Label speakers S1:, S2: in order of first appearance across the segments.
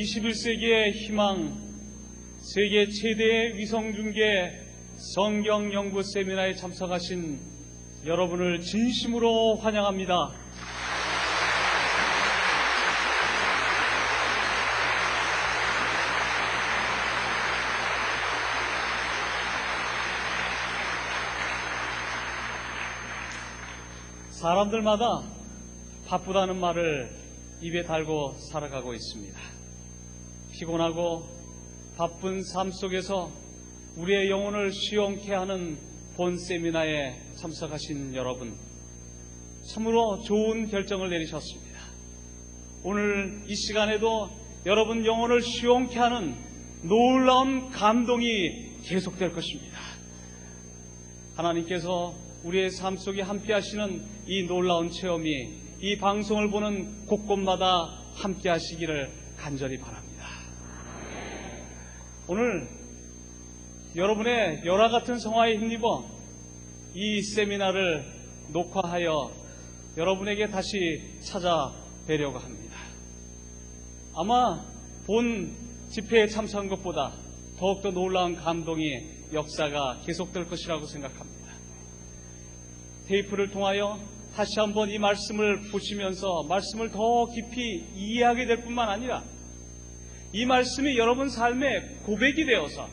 S1: 21세기의 희망, 세계 최대의 위성중계 성경 연구 세미나에 참석하신 여러분을 진심으로 환영합니다. 사람들마다 바쁘다는 말을 입에 달고 살아가고 있습니다. 피곤하고 바쁜 삶 속에서 우리의 영혼을 시원케 하는 본 세미나에 참석하신 여러분, 참으로 좋은 결정을 내리셨습니다. 오늘 이 시간에도 여러분 영혼을 시원케 하는 놀라운 감동이 계속될 것입니다. 하나님께서 우리의 삶 속에 함께 하시는 이 놀라운 체험이 이 방송을 보는 곳곳마다 함께 하시기를 간절히 바랍니다. 오늘 여러분의 열화 같은 성화에 힘입어 이 세미나를 녹화하여 여러분에게 다시 찾아뵈려고 합니다. 아마 본 집회에 참석한 것보다 더욱더 놀라운 감동이 역사가 계속될 것이라고 생각합니다. 테이프를 통하여 다시 한번 이 말씀을 보시면서 말씀을 더 깊이 이해하게 될 뿐만 아니라 이 말씀이 여러분 삶의 고백이 되어서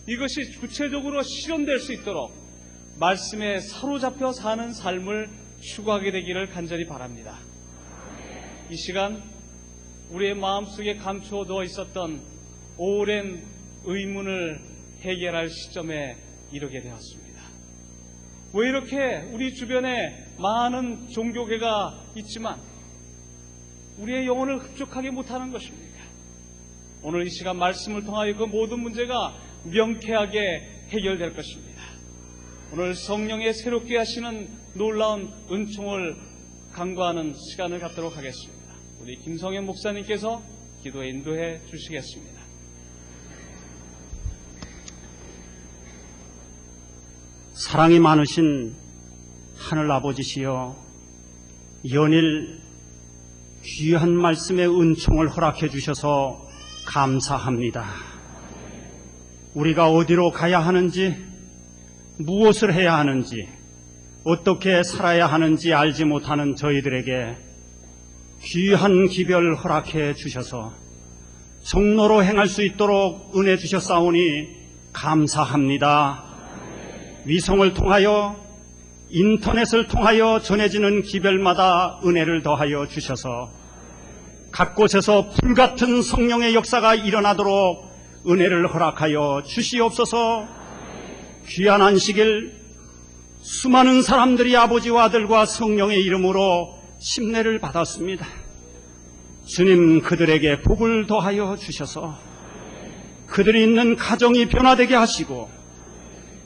S1: 이것이 구체적으로 실현될 수 있도록 말씀에 사로잡혀 사는 삶을 추구하게 되기를 간절히 바랍니다. 이 시간 우리의 마음속에 감추어두어 있었던 오랜 의문을 해결할 시점에 이르게 되었습니다. 왜 이렇게 우리 주변에 많은 종교계가 있지만 우리의 영혼을 흡족하게 못하는 것입니까? 오늘 이 시간 말씀을 통하여 그 모든 문제가 명쾌하게 해결될 것입니다. 오늘 성령의 새롭게 하시는 놀라운 은총을 간구하는 시간을 갖도록 하겠습니다. 우리 김성현 목사님께서 기도에 인도해 주시겠습니다.
S2: 사랑이 많으신 하늘아버지시여, 연일 귀한 말씀의 은총을 허락해 주셔서 감사합니다. 우리가 어디로 가야 하는지, 무엇을 해야 하는지, 어떻게 살아야 하는지 알지 못하는 저희들에게 귀한 기별 허락해 주셔서 정로로 행할 수 있도록 은혜 주셨사오니 감사합니다. 위성을 통하여, 인터넷을 통하여 전해지는 기별마다 은혜를 더하여 주셔서 각 곳에서 불같은 성령의 역사가 일어나도록 은혜를 허락하여 주시옵소서. 귀한 안식일 수많은 사람들이 아버지와 아들과 성령의 이름으로 심례를 받았습니다. 주님, 그들에게 복을 더하여 주셔서 그들이 있는 가정이 변화되게 하시고,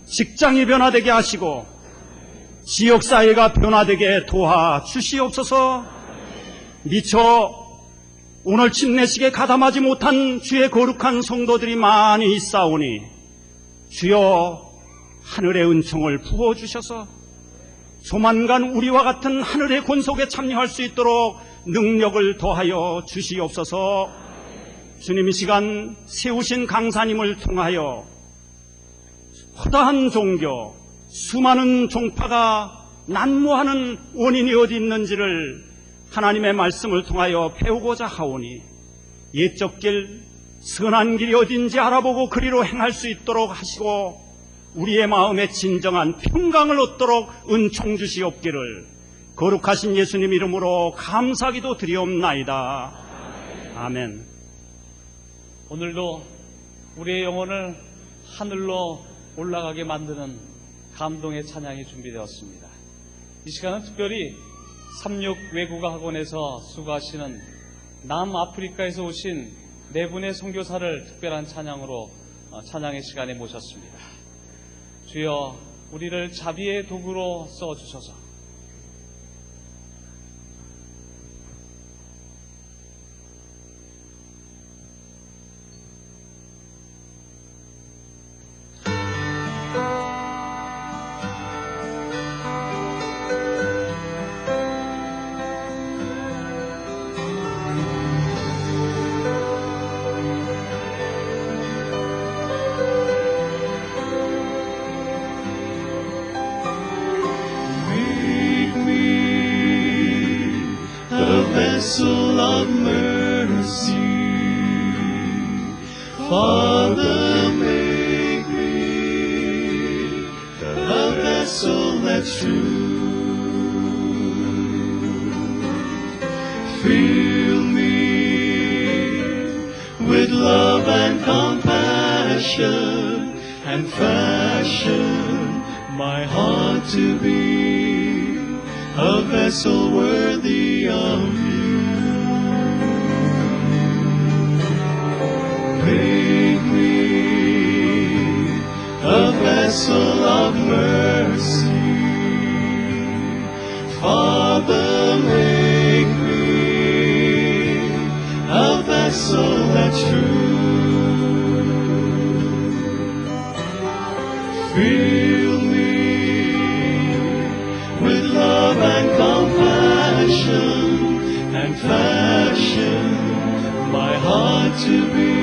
S2: 직장이 변화되게 하시고, 지역사회가 변화되게 도와주시옵소서. 미처 오늘 침례식에 가담하지 못한 주의 거룩한 성도들이 많이 있사오니 주여, 하늘의 은총을 부어주셔서 조만간 우리와 같은 하늘의 권속에 참여할 수 있도록 능력을 더하여 주시옵소서. 주님, 이 시간 세우신 강사님을 통하여 허다한 종교, 수많은 종파가 난무하는 원인이 어디 있는지를 하나님의 말씀을 통하여 배우고자 하오니 옛적 길, 선한 길이 어딘지 알아보고 그리로 행할 수 있도록 하시고 우리의 마음에 진정한 평강을 얻도록 은총 주시옵기를 거룩하신 예수님 이름으로 감사기도 드리옵나이다. 아멘.
S1: 오늘도 우리의 영혼을 하늘로 올라가게 만드는 감동의 찬양이 준비되었습니다. 이 시간은 특별히 36 외국어 학원에서 수고하시는 남아프리카에서 오신 네 분의 선교사를 특별한 찬양으로 찬양의 시간에 모셨습니다. 주여, 우리를 자비의 도구로 써주셔서
S3: vessel of mercy. Father, make me a vessel that's true. Fill me with love and compassion, and fashion my heart to be a vessel worthy of you. Make me a vessel of mercy. Father, make me a vessel that's true. Fill me with love and compassion, and fashion my heart to be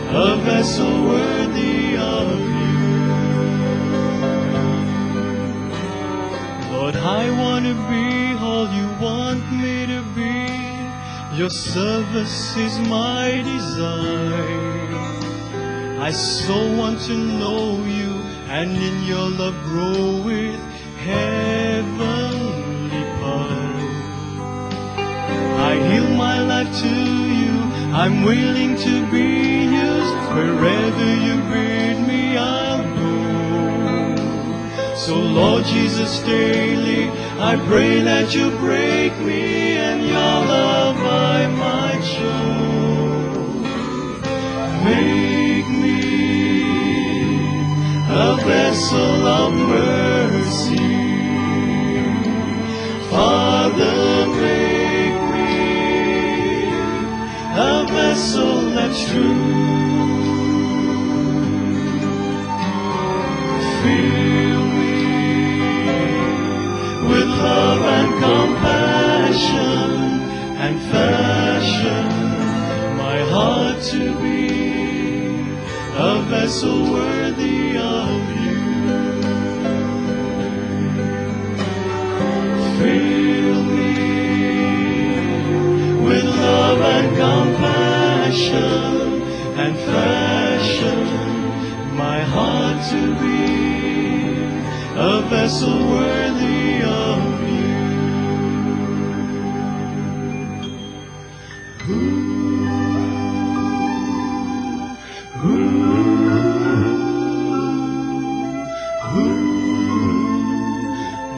S3: a vessel worthy of you. Lord, I want to be all you want me to be. Your service is my desire. I so want to know you, and in your love grow with heavenly power. I yield my life to you. I'm willing to be used. Wherever you bid me, I'll go. So Lord Jesus, daily I pray that you break me, and your love I might show. Make me a vessel of mercy. Father, make me a vessel that's true. Fill me with love and compassion, and fashion my heart to be a vessel worthy of you. Fill me with love and compassion, and fashion my heart to be a vessel worthy of you.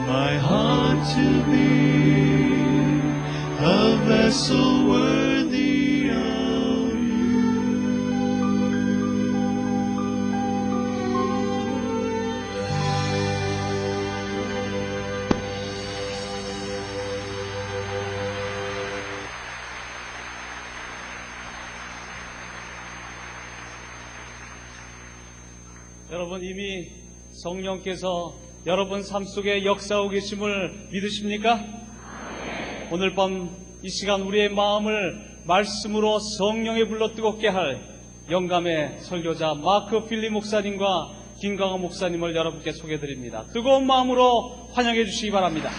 S3: My heart to be a vessel worthy of you.
S1: 여러분, 이미 성령께서 여러분 삶 속에 역사하고 계심을 믿으십니까? 오늘 밤 이 시간 우리의 마음을 말씀으로 성령에 불러 뜨겁게 할 영감의 설교자 마크 필리 목사님과 김강호 목사님을 여러분께 소개해드립니다. 뜨거운 마음으로 환영해 주시기 바랍니다.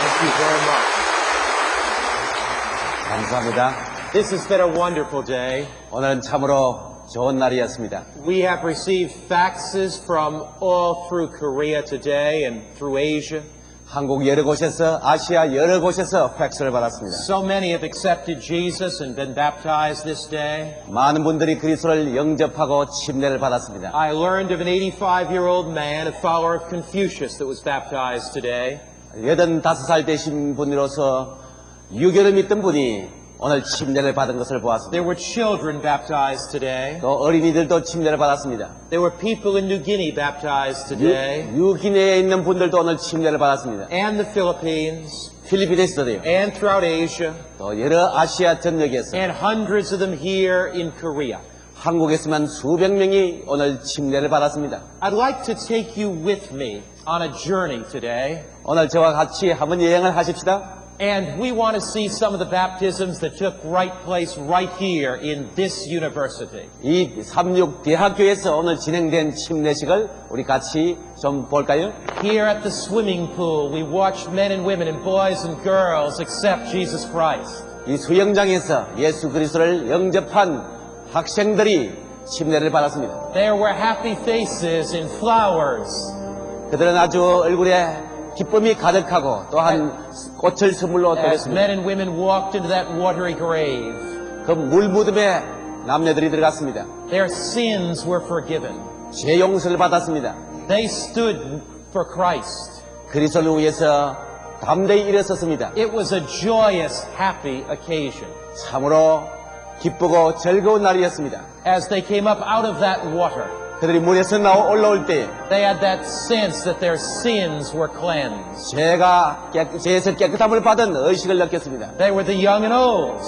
S4: Thank you very much. 감사합니다. This has been a wonderful day. 오늘은 참으로 좋은 날이었습니다. We have received faxes from all through Korea today and through Asia. 한국 여러 곳에서, 아시아 여러 곳에서 팩스를 받았습니다. So many have accepted Jesus and been baptized this day. 많은 분들이 그리스도를 영접하고 침례를 받았습니다. I learned of an 85-year-old man, a follower of Confucius, that was baptized today. 85살 되신 분으로서 유교를 믿던 분이 오늘 침례를 받은 것을 보았습니다. There were children baptized today. 또 어린이들도 침례를 받았습니다. There were people in New Guinea baptized today. 뉴기니아에 있는 분들도 오늘 침례를 받았습니다. And the Philippines. 필리핀에서도요. And throughout Asia. 또 여러 아시아 전역에서. And hundreds of them here in Korea. 한국에서만 수백 명이 오늘 침례를 받았습니다. I'd like to take you with me on a journey today. 오늘 저와 같이 한번 여행을 하십시다. And we want to see some of the baptisms that took place right here in this university.
S5: 이 36대학교에서 오늘 진행된 침례식을 우리 같이 좀 볼까요?
S4: Here at the swimming pool, we watched men and women and boys and girls accept Jesus Christ.
S5: 이 수영장에서 예수 그리스도를 영접한 학생들이 침례를 받았습니다.
S4: There were happy faces and flowers.
S5: 그들은 아주 얼굴에 기쁨이 가득하고 또한 꽃을 선물로
S4: As
S5: 드렸습니다.
S4: men and women walked into that watery grave,
S5: 그 물무덤에 남녀들이 들어갔습니다.
S4: their sins were forgiven.
S5: 죄 용서를 받았습니다.
S4: They stood for Christ.
S5: 그리스도를 위해서 담대히 일어섰습니다.
S4: It was a joyous, happy occasion.
S5: 참으로 기쁘고 즐거운 날이었습니다.
S4: As they came up out of that water,
S5: 그들이 물에서 올라올 때
S4: they had that sense that their sins were cleansed.
S5: 죄에서 깨끗함을 받은 의식을 느꼈습니다.
S4: They were the young and old,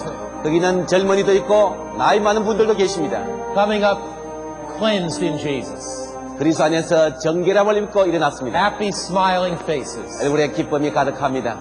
S5: 거기는 젊은이도 있고 나이 많은 분들도 계십니다.
S4: coming up cleansed in Jesus.
S5: 그리스도 안에서 정결함을 입고 일어났습니다.
S4: Happy, smiling faces.
S5: 얼굴에 기쁨이 가득합니다.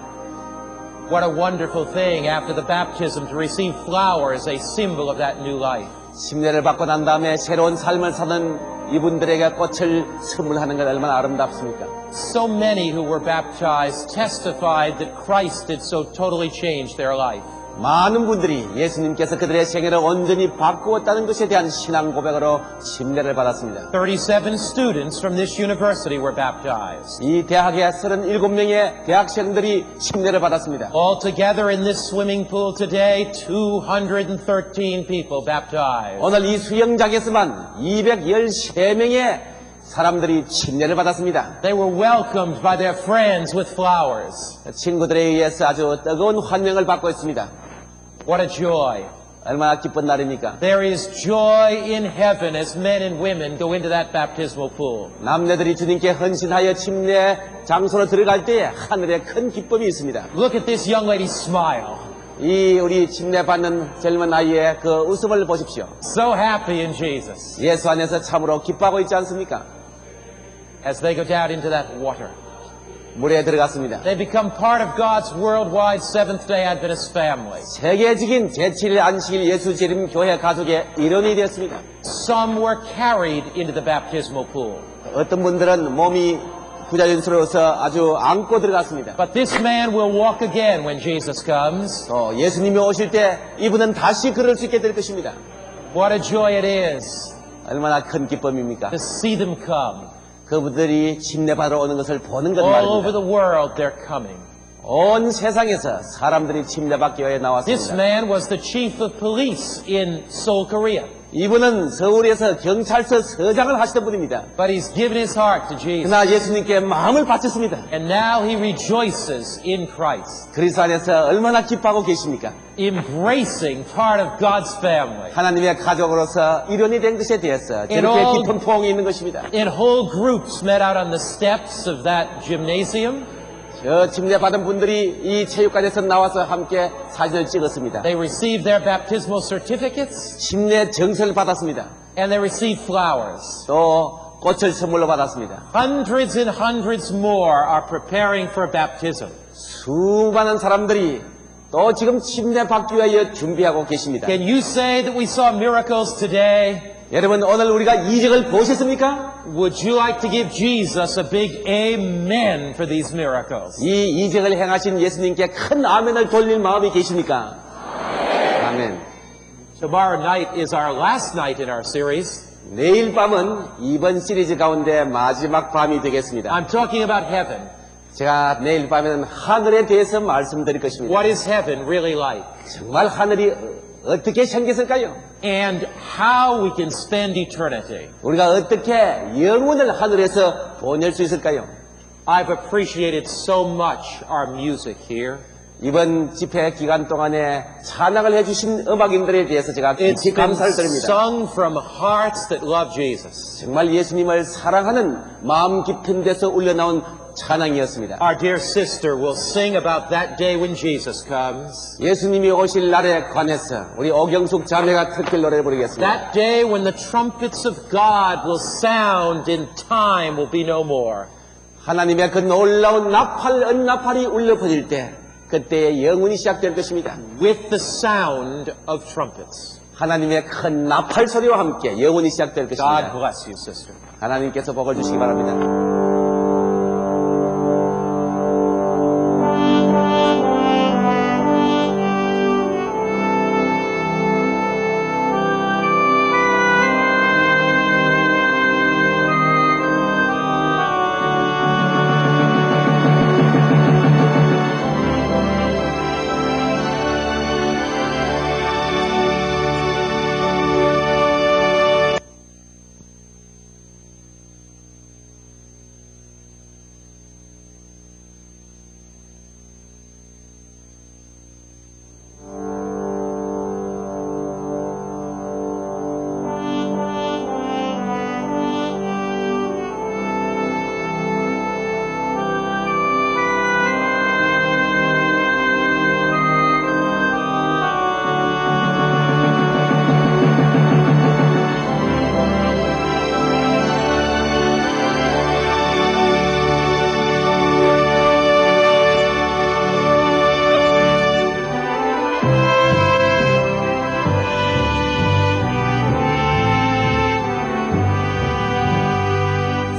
S4: What a wonderful thing after the baptism to receive flowers, a symbol of that new life.
S5: 침례를 받고 난 다음에 새로운 삶을 사는 이분들에게 꽃을 선물하는 건 얼마나 아름답습니까?
S4: So many who were baptized testified that Christ had so totally changed their life.
S5: 많은 분들이 예수님께서 그들의 생애를 온전히 바꾸었다는 것에 대한 신앙 고백으로 침례를 받았습니다.
S4: 37 students from this university were baptized.
S5: 이 대학의 37명의 대학생들이 침례를 받았습니다.
S4: Altogether in this swimming pool today, 213 people baptized.
S5: 오늘 이 수영장에서만 213명의 사람들이 침례를 받았습니다.
S4: They were welcomed by their friends with flowers.
S5: 친구들에 의해서 아주 뜨거운 환영을 받고 있습니다.
S4: What a joy.
S5: 얼마나 기쁜 날입니까?
S4: There is joy in heaven as men and women go into that baptismal pool.
S5: 남녀들이 주님께 헌신하여 침례 장소로 들어갈 때에 하늘에 큰 기쁨이 있습니다.
S4: Look at this young lady's smile.
S5: 이 우리 침례 받는 젊은 아이의 그 웃음을 보십시오.
S4: So happy in Jesus
S5: 예수 안에서 참으로 기뻐하고 있지 않습니까?
S4: as they go down into that water.
S5: 물에 들어갔습니다.
S4: They become part of God's worldwide Seventh-day Adventist family.
S5: 세계적인 제7일 안식일 예수 재림 교회 가족의 일원이 되었습니다.
S4: Some were carried into the baptismal pool.
S5: 어떤 분들은 몸이 부자연스러워서 아주 안고 들어갔습니다.
S4: But this man will walk again when Jesus comes.
S5: 또 예수님이 오실 때 이분은 다시 걸을 수 있게 될 것입니다.
S4: What a joy it is
S5: 얼마나 큰 기쁨입니까?
S4: to see them come.
S5: 그분들이 침례받으러 오는 것을 보는 것
S4: All over
S5: 말입니다.
S4: the world they're coming.
S5: 온 세상에서 사람들이 침례받기 위해
S4: This
S5: 나왔습니다.
S4: man was the chief of police in Seoul, Korea.
S5: 이분은 서울에서 경찰서 서장을 하시던 분입니다.
S4: But he's given his heart to Jesus.
S5: 그러나 예수님께 마음을 바쳤습니다.
S4: And now he rejoices in Christ,
S5: 그리스도 안에서 얼마나 기뻐하고 계십니까?
S4: embracing part of God's family.
S5: 하나님의 가족으로서 일원이 된 것에 대해서 저렇게
S4: all-
S5: 깊은 포옹이 있는 것입니다.
S4: And whole groups met out on the steps of that gymnasium.
S5: 저 침례받은 분들이 이 체육관에서 나와서 함께 사진을 찍었습니다.
S4: They received their baptismal certificates
S5: 침례 정서를 받았습니다.
S4: and they received flowers.
S5: 또 꽃을 선물로 받았습니다.
S4: Hundreds and hundreds more are preparing for baptism.
S5: 수많은 사람들이 또 지금 침례받기 위하여 준비하고 계십니다.
S4: Can you say that we saw miracles today?
S5: 여러분 오늘 우리가 이적을 보셨습니까?
S4: Would you like to give Jesus a big amen for these miracles?
S5: 이 이적을 행하신 예수님께 큰 아멘을 돌릴 마음이 계십니까? 아멘.
S4: Tomorrow night is our last night in our series.
S5: 내일 밤은 이번 시리즈 가운데 마지막 밤이 되겠습니다.
S4: I'm talking about heaven.
S5: 제가 내일 밤에는 하늘에 대해서 말씀드릴 것입니다.
S4: What is heaven really like?
S5: 정말 하늘이 어떻게 생겼을까요?
S4: And how we can spend eternity.
S5: 우리가 어떻게 영혼을 하늘에서 보낼 수 있을까요?
S4: I've appreciated so much our music here.
S5: 이번 집회 기간 동안에 찬양을 해주신 음악인들에 대해서 제가
S4: It's
S5: 깊이
S4: been
S5: 감사를 드립니다.
S4: sung from hearts that love Jesus.
S5: 정말 예수님을 사랑하는 마음 깊은 데서 울려나온 찬양이었습니다.
S4: Our dear sister will sing about that day when Jesus comes.
S5: 예수님이 오실 날에 관해서 우리 오경숙 자매가 특별 노래를 부르겠습니다.
S4: That day when the trumpets of God will sound and time will be no more.
S5: 하나님의 그 놀라운 나팔, 은나팔이 울려 퍼질 때 그때의 영원히 시작될 것입니다.
S4: with the sound of trumpets.
S5: 하나님의 큰 나팔 소리와 함께 영원히 시작될
S4: God
S5: 것입니다.
S4: bless you, sister.
S5: 하나님께서 복을 주시기 바랍니다.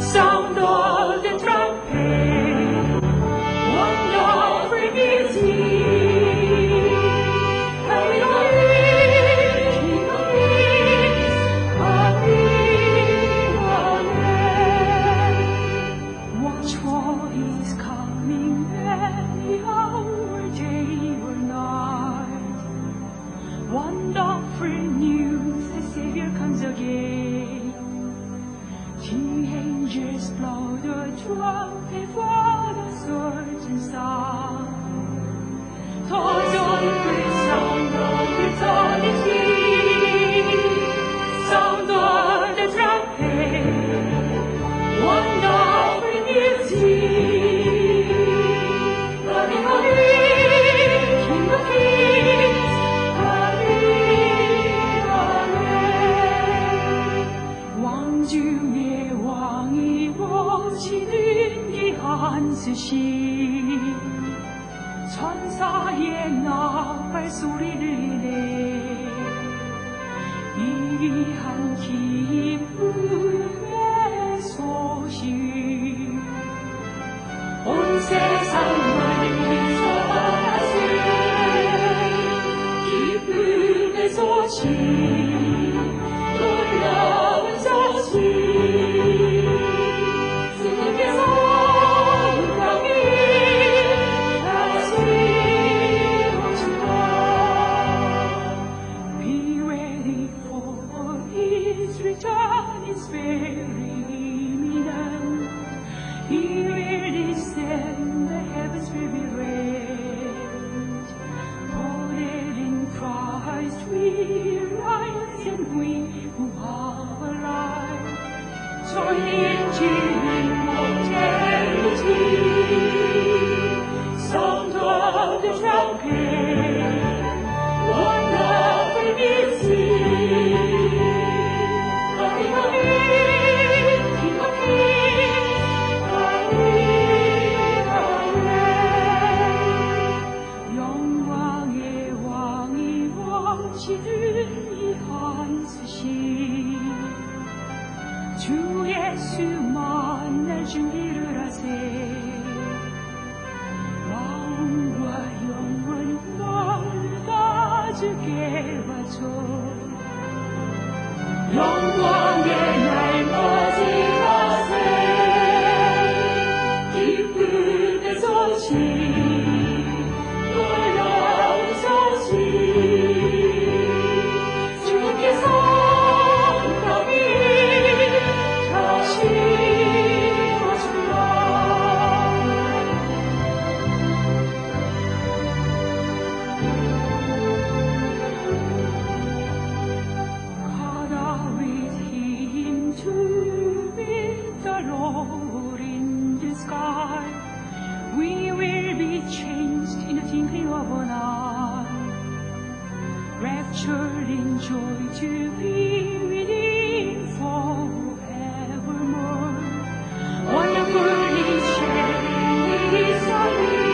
S6: Sound of the trumpet, wonderful music. Coming on, King of Kings, coming on. Watch for His coming, any hour, day or night. Wonderful news, the Savior comes again. The angels blow the trumpet for the certain sound. The dawnbreak sound of eternity, sound of the trumpet, wonderful music. Coming, coming, King of Kings, coming, coming. 왕 중에 왕이 오시는 이 한스시 천사의 나팔 소리를 내 이한 기쁨의 소식 온 세상을 전하세 기쁨의 소식 놀라운 소식 주님께서 우리 다시 오신다. Be ready for His return is very imminent. He will descend, the heavens will be rent. Rooted in Christ we rise, and we who are alive join into immortality. Sound of the trumpet, wonderful music. Coming, coming, King of Kings, coming, coming. 영광의 왕이 오시는 이 한스시 주 예수 만날 준비를 하세. 왕과 영원 널다 주께 바쳐 영광의 날 맞이하세. 기쁨의 소식 놀라운 소식 주께서 다시 오신다. 가다 with Him to meet the Lord in the sky. We will be changed in the twinkling of an eye, raptured in joy to be with Him forevermore. Wonderful His sharing His salvation.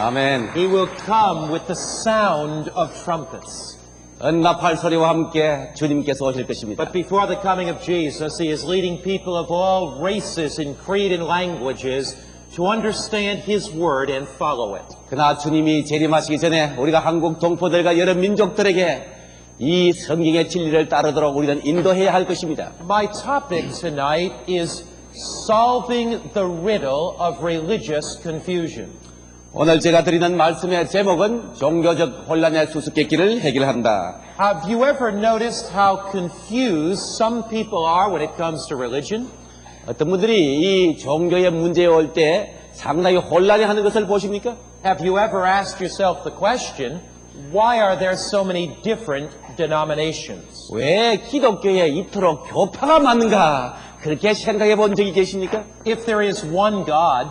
S5: 아멘.
S4: He will come with the sound of trumpets.
S5: 은나팔 소리와 함께 주님께서 오실 것입니다.
S4: But before the coming of Jesus, he is leading people of all races and creed and languages to understand his word and follow it.
S5: 그러나 주님이 재림하시기 전에 우리가 한국 동포들과 여러 민족들에게 이 성경의 진리를 따르도록 우리는 인도해야 할 것입니다.
S4: My topic tonight is solving the riddle of religious confusion.
S5: 오늘 제가 드리는 말씀의 제목은 종교적 혼란의 수수께끼를 해결한다.
S4: Have you ever noticed how confused some people are when it comes to religion?
S5: 어떤 분들이 이 종교의 문제에 올 때 상당히 혼란해하는 것을 보십니까?
S4: Have you ever asked yourself the question, why are there so many different denominations?
S5: 왜 기독교에 이토록 교파가 많은가? 그렇게 생각해 본 적이 계십니까?
S4: If there is one God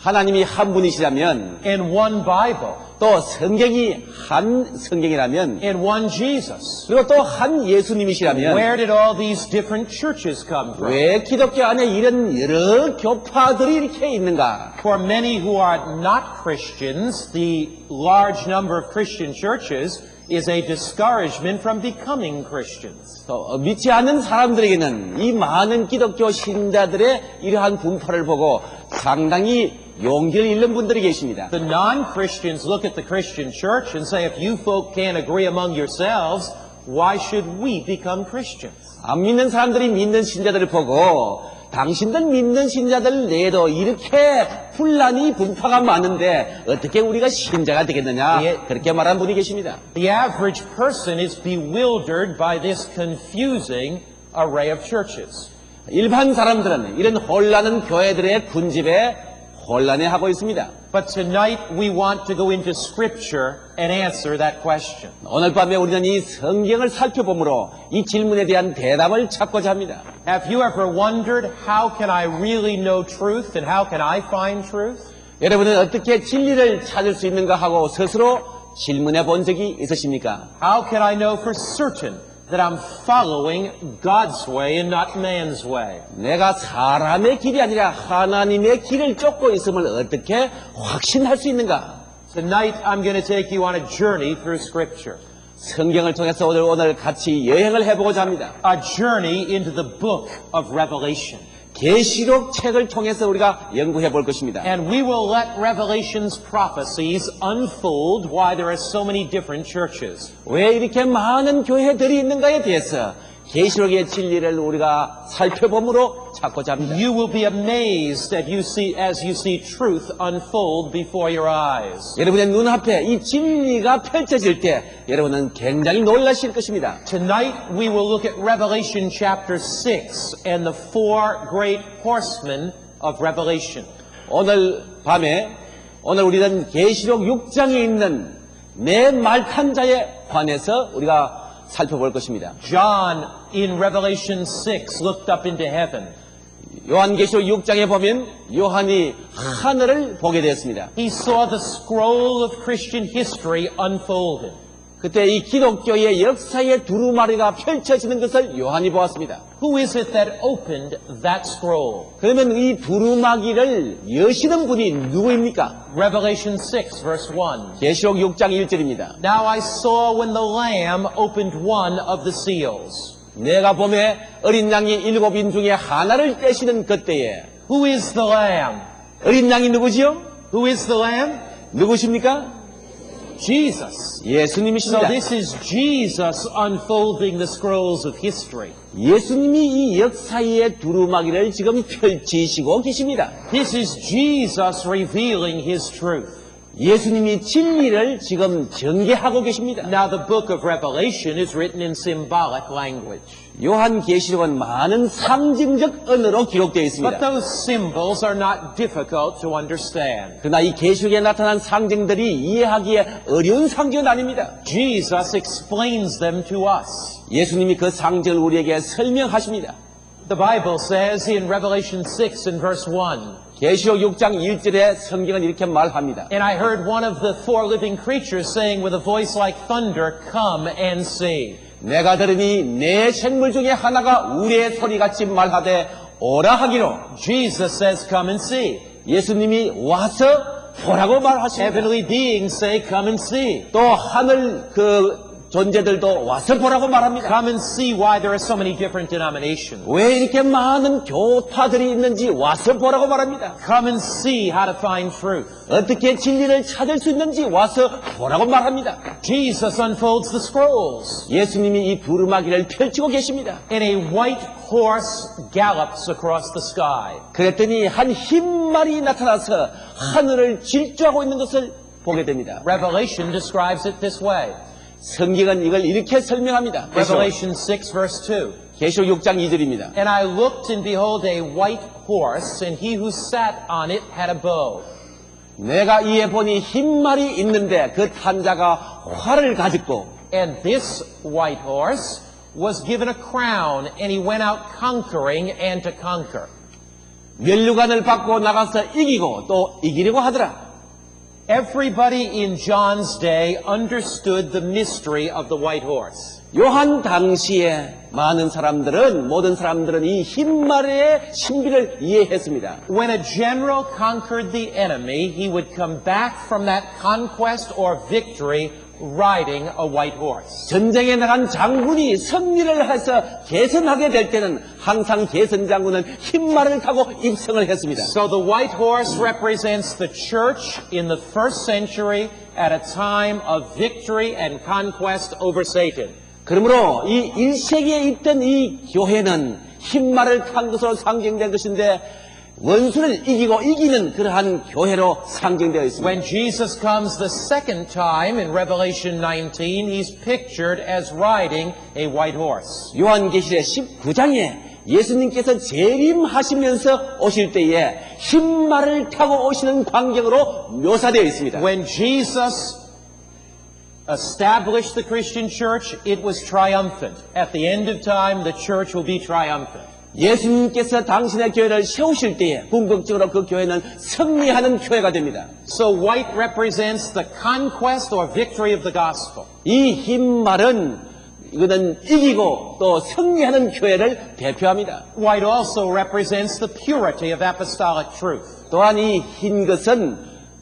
S5: 하나님이 한 분이시라면
S4: and one Bible
S5: 또 성경이 한 성경이라면
S4: and one Jesus,
S5: 그리고 또 한 예수님이시라면
S4: where did all these different churches come from?
S5: 왜 기독교 안에 이런 여러 교파들이 이렇게 있는가?
S4: For many who are not Christians, the large number of Christian churches is a discouragement from becoming Christians.
S5: 또 믿지 않는 사람들에게는 이 많은 기독교 신자들의 이러한 분파를 보고 상당히 용기를 잃는 분들이 계십니다.
S4: The non-Christians look at the Christian church and say, if you folk can't agree among yourselves, why should we become Christians?
S5: 안 믿는 사람들이 믿는 신자들을 보고 당신들 믿는 신자들 내에도 이렇게 혼란이 분파가 많은데 어떻게 우리가 신자가 되겠느냐?
S4: 예.
S5: 그렇게 말하는 분이 계십니다.
S4: The average person is bewildered by this confusing array of churches.
S5: 일반 사람들은 이런 혼란한 교회들의 군집에 혼란해하고 있습니다.
S4: But tonight we want to go into Scripture and answer that question.
S5: 오늘 밤에 우리는 이 성경을 살펴보므로 이 질문에 대한 대답을 찾고자 합니다.
S4: Have you ever wondered, how can I really know truth and how can I find truth?
S5: 여러분은 어떻게 진리를 찾을 수 있는가 하고 스스로 질문해 본 적이 있으십니까?
S4: How can I know for certain that I'm following God's way and not man's way?
S5: 내가 사람의 길이 아니라 하나님의 길을 쫓고 있음을 어떻게 확신할 수 있는가?
S4: Tonight I'm going to take you on a journey through Scripture.
S5: 성경을 통해서 오늘 같이 여행을 해보고자 합니다.
S4: A journey into the book of Revelation.
S5: 계시록 책을 통해서 우리가 연구해 볼 것입니다.
S4: And we will let Revelation's prophecies unfold why there are so many different churches.
S5: 왜 이렇게 많은 교회들이 있는가에 대해서 계시록의 진리를 우리가 살펴봄으로 찾고자 합니다.
S4: You will be amazed as you see truth unfold before your eyes.
S5: 여러분의 눈앞에 이 진리가 펼쳐질 때 여러분은 굉장히 놀라실 것입니다.
S4: Tonight we will look at Revelation chapter 6 and the four great horsemen of Revelation.
S5: 오늘 밤에 오늘 우리는 계시록 6장에 있는 네 말탄자에 관해서 우리가 살펴볼 것입니다.
S4: John in Revelation 6 looked up into heaven.
S5: 요한계시록 6장에 보면 요한이 하늘을 보게 되었습니다.
S4: He saw the scroll of Christian history unfolded.
S5: 그때 이 기독교의 역사의 두루마리가 펼쳐지는 것을 요한이 보았습니다.
S4: Who is it that opened that scroll?
S5: 그러면 이 두루마기를 여시는 분이 누구입니까?
S4: Revelation 6 verse 1.
S5: 계시록 6장 1절입니다.
S4: Now I saw when the Lamb opened one of the seals.
S5: 내가 봄에 어린 양이 7인 중에 하나를 떼시는 그때에
S4: Who is the Lamb?
S5: 어린 양이 누구지요?
S4: Who is the Lamb?
S5: 누구십니까?
S4: Jesus. So
S5: 예수님이십니다.
S4: this is Jesus unfolding the scrolls of history.
S5: 예수님이 이 역사의 두루마기를 지금 펼치시고 계십니다.
S4: This is Jesus revealing His truth.
S5: 예수님이 진리를 지금 전개하고 계십니다.
S4: Now, the book of Revelation is written in symbolic language.
S5: 요한계시록은 많은 상징적 언어로 기록되어
S4: But
S5: 있습니다.
S4: those symbols are not difficult to understand.
S5: 그러나 이 계시록에 나타난 상징들이 이해하기에 어려운 상징은 아닙니다.
S4: Jesus explains them to us.
S5: 예수님이 그 상징을 우리에게 설명하십니다.
S4: The Bible says in Revelation 6 and verse 1,
S5: 계시록 6장 1절에 성경은 이렇게 말합니다.
S4: And I heard one of the four living creatures saying with a voice like thunder, Come and see.
S5: 내가 들으니 내 생물 중에 하나가 우리의 소리같이 말하되 오라 하기로.
S4: Jesus says, Come and see.
S5: 예수님이 와서 보라고 말하십니다.
S4: Heavenly beings say, Come and see.
S5: 또 하늘 그 존재들도 와서 보라고 말합니다.
S4: Come and see why there are so many different denominations.
S5: 왜 이렇게 많은 교파들이 있는지 와서 보라고 말합니다.
S4: Come and see how to find truth.
S5: 어떻게 진리를 찾을 수 있는지 와서 보라고 말합니다.
S4: Jesus unfolds the scrolls.
S5: 예수님이 이 두루마기를 펼치고 계십니다.
S4: And a white horse gallops across the sky.
S5: 그랬더니 한 흰말이 나타나서 하늘을 질주하고 있는 것을 보게 됩니다.
S4: Revelation describes it this way.
S5: 성경은 이걸 이렇게 설명합니다.
S4: Revelation 6 verse 2.
S5: 계시록 6장 2절입니다.
S4: And I looked and behold a white horse and he who sat on it had a bow.
S5: 내가 이에 보니 흰말이 있는데 그 탄자가 활을 가졌고
S4: And this white horse was given a crown and he went out conquering and to conquer.
S5: 면류관을 받고 나가서 이기고 또 이기려고 하더라.
S4: Everybody in John's day understood the mystery of the white horse.
S5: 요한 당시에 모든 사람들은 이 흰말의 신비를 이해했습니다.
S4: When a general conquered the enemy, he would come back from that conquest or victory riding a white horse.
S5: 전쟁에 나간 장군이 승리를 해서 계승하게 될 때는 항상 계승 장군은 흰말을 타고 입성을 했습니다.
S4: So the white horse represents the church in the first century at a time of victory and conquest over Satan.
S5: 그러므로 이 1세기에 있던 이 교회는 흰말을 탄 것으로 상징된 것인데 원수를 이기고 이기는 그러한 교회로 상징되어 있습니다.
S4: When Jesus comes the second time in Revelation 19, he's pictured as riding a white horse.
S5: 요한계시록 19장에 예수님께서 재림하시면서 오실 때에 흰말을 타고 오시는 광경으로 묘사되어 있습니다.
S4: When Jesus established the Christian church, it was triumphant. At the end of time, the church will be triumphant.
S5: 예수님께서 당신의 교회를 세우실 때에 궁극적으로 그 교회는 승리하는 교회가 됩니다.
S4: So white represents the conquest or victory of the gospel.
S5: 이 흰말은 이거는 이기고 또 승리하는 교회를 대표합니다.
S4: White also represents the purity of apostolic truth.
S5: 또한 이 흰 것은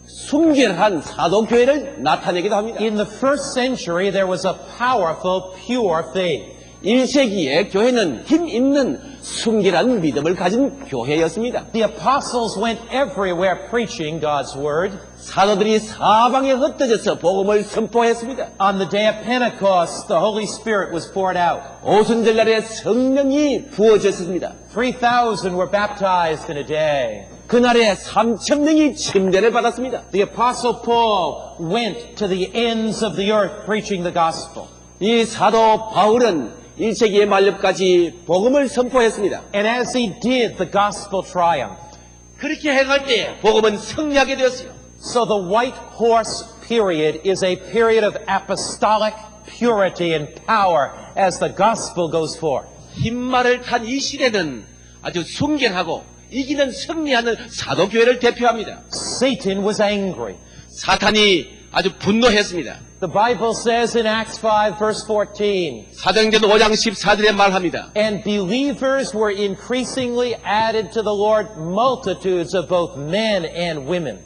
S5: 순결한 사도교회를 나타내기도 합니다.
S4: In the first century, there was a powerful, pure faith.
S5: 1세기에 교회는 힘 있는 순결한 믿음을 가진 교회였습니다.
S4: The apostles went everywhere preaching God's word.
S5: 사도들이 사방에 흩어져서 복음을 선포했습니다.
S4: On the day of Pentecost, the Holy Spirit was poured out.
S5: 오순절날에 성령이 부어졌습니다.
S4: 3,000 were baptized in a day.
S5: 그날에 3,000명이 침례를 받았습니다.
S4: The apostle Paul went to the ends of the earth preaching the gospel.
S5: 이 사도 바울은 1세기의 말년까지 복음을 선포했습니다.
S4: And as he did, the gospel triumphed.
S5: 그렇게 행할 때 복음은 승리하게 되었어요.
S4: So the white horse period is a period of apostolic purity and power as the gospel goes forth.
S5: 흰말을 탄 이 시대는 아주 순결하고 이기는 승리하는 사도교회를 대표합니다.
S4: Satan was angry.
S5: 사탄이 아주 분노했습니다.
S4: The Bible says in Acts 5 verse 14,
S5: 사도행전 5장 14절에 말합니다.
S4: and believers were increasingly added to the Lord, multitudes of both men and women.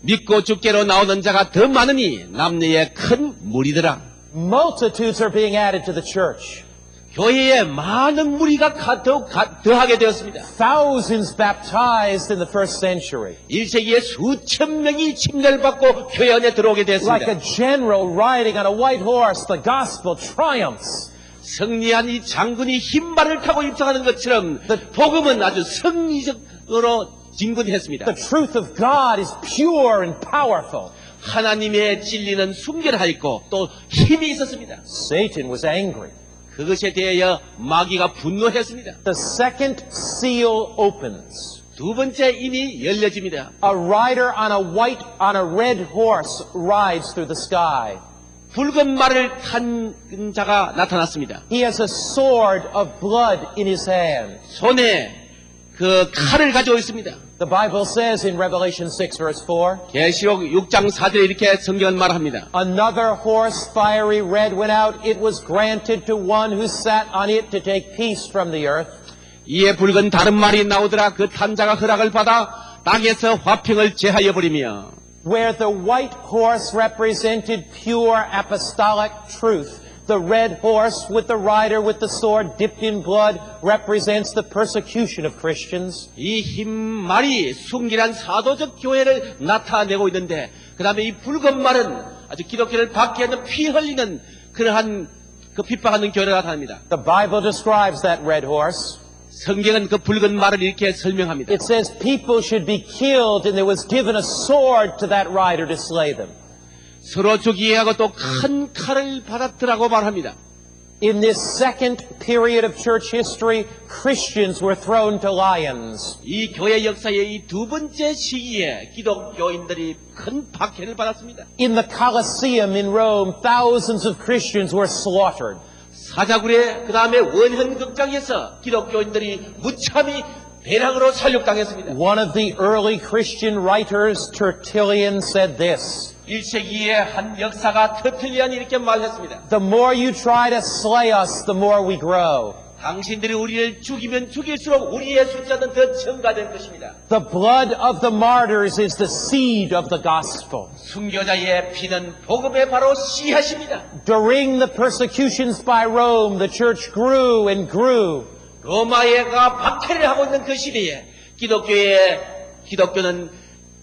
S5: 믿고 주께로 나오는 자가 더 많으니 남녀의 큰 무리더라.
S4: Multitudes are being added to the church.
S5: 교회에 많은 무리가 더하게 되었습니다.
S4: Thousands baptized in the first century.
S5: 1세기에 수천 명이 침례를 받고 교회 안에 들어오게
S4: Like
S5: 되었습니다.
S4: a general riding on a white horse, the gospel triumphs.
S5: 승리한 이 장군이 흰말을 타고 입성하는 것처럼 복음은 아주 승리적으로 진군했습니다.
S4: The truth of God is pure and powerful.
S5: 하나님의 진리는 순결하였고 또 힘이 있었습니다.
S4: Satan was angry.
S5: 그것에 대하여 마귀가 분노했습니다.
S4: The second seal opens.
S5: 두 번째 인이 열려집니다.
S4: A rider on a red horse rides through the sky.
S5: 붉은 말을 탄 자가 나타났습니다.
S4: He has a sword of blood in his hand.
S5: 손에 그 칼을 가지고 있습니다.
S4: The Bible says in Revelation 6 verse 4,
S5: 계시록 6장 4절에 이렇게 성경은 말합니다.
S4: Another horse, fiery red, went out. It was granted to one who sat on it to take peace from the earth.
S5: 이에 붉은 다른 말이 나오더라. 그 탄자가 허락을 받아 땅에서 화평을 제하여 버리며
S4: Where the white horse represented pure apostolic truth, the red horse with the rider with the sword dipped in blood represents the persecution of Christians.
S5: 이 흰 말이 순결한 사도적 교회를 나타내고 있는데 그 다음에 이 붉은 말은 아주 기독교를 받게 하는 피 흘리는 그러한 그 핍박하는 교회를 나타냅니다.
S4: The Bible describes that red horse.
S5: 성경은 그 붉은 말을 이렇게 설명합니다.
S4: It says people should be killed and there was given a sword to that rider to slay them.
S5: 서로 죽이게 하고 또 큰 칼을 받았더라고 말합니다.
S4: In this second period of church history, Christians were thrown to lions.
S5: 이 교회 역사의 이 두 번째 시기에 기독교인들이 큰 박해를 받았습니다.
S4: In the Colosseum in Rome, thousands of Christians were slaughtered.
S5: 사자굴의 그 다음에 원현극장에서 기독교인들이 무참히 대량으로 살육당했습니다.
S4: One of the early Christian writers, Tertullian, said this.
S5: 1세기의 한 역사가 터틀리안이 이렇게 말했습니다.
S4: The more you try to slay us, the more we grow.
S5: 당신들이 우리를 죽이면 죽일수록 우리의 숫자는 더 증가될 것입니다.
S4: The blood of the martyrs is the seed of the gospel.
S5: 순교자의 피는 복음의 바로 씨앗입니다.
S4: During the persecutions by Rome, the church grew and grew.
S5: 로마가 박해를 하고 있는 그 시대에 기독교는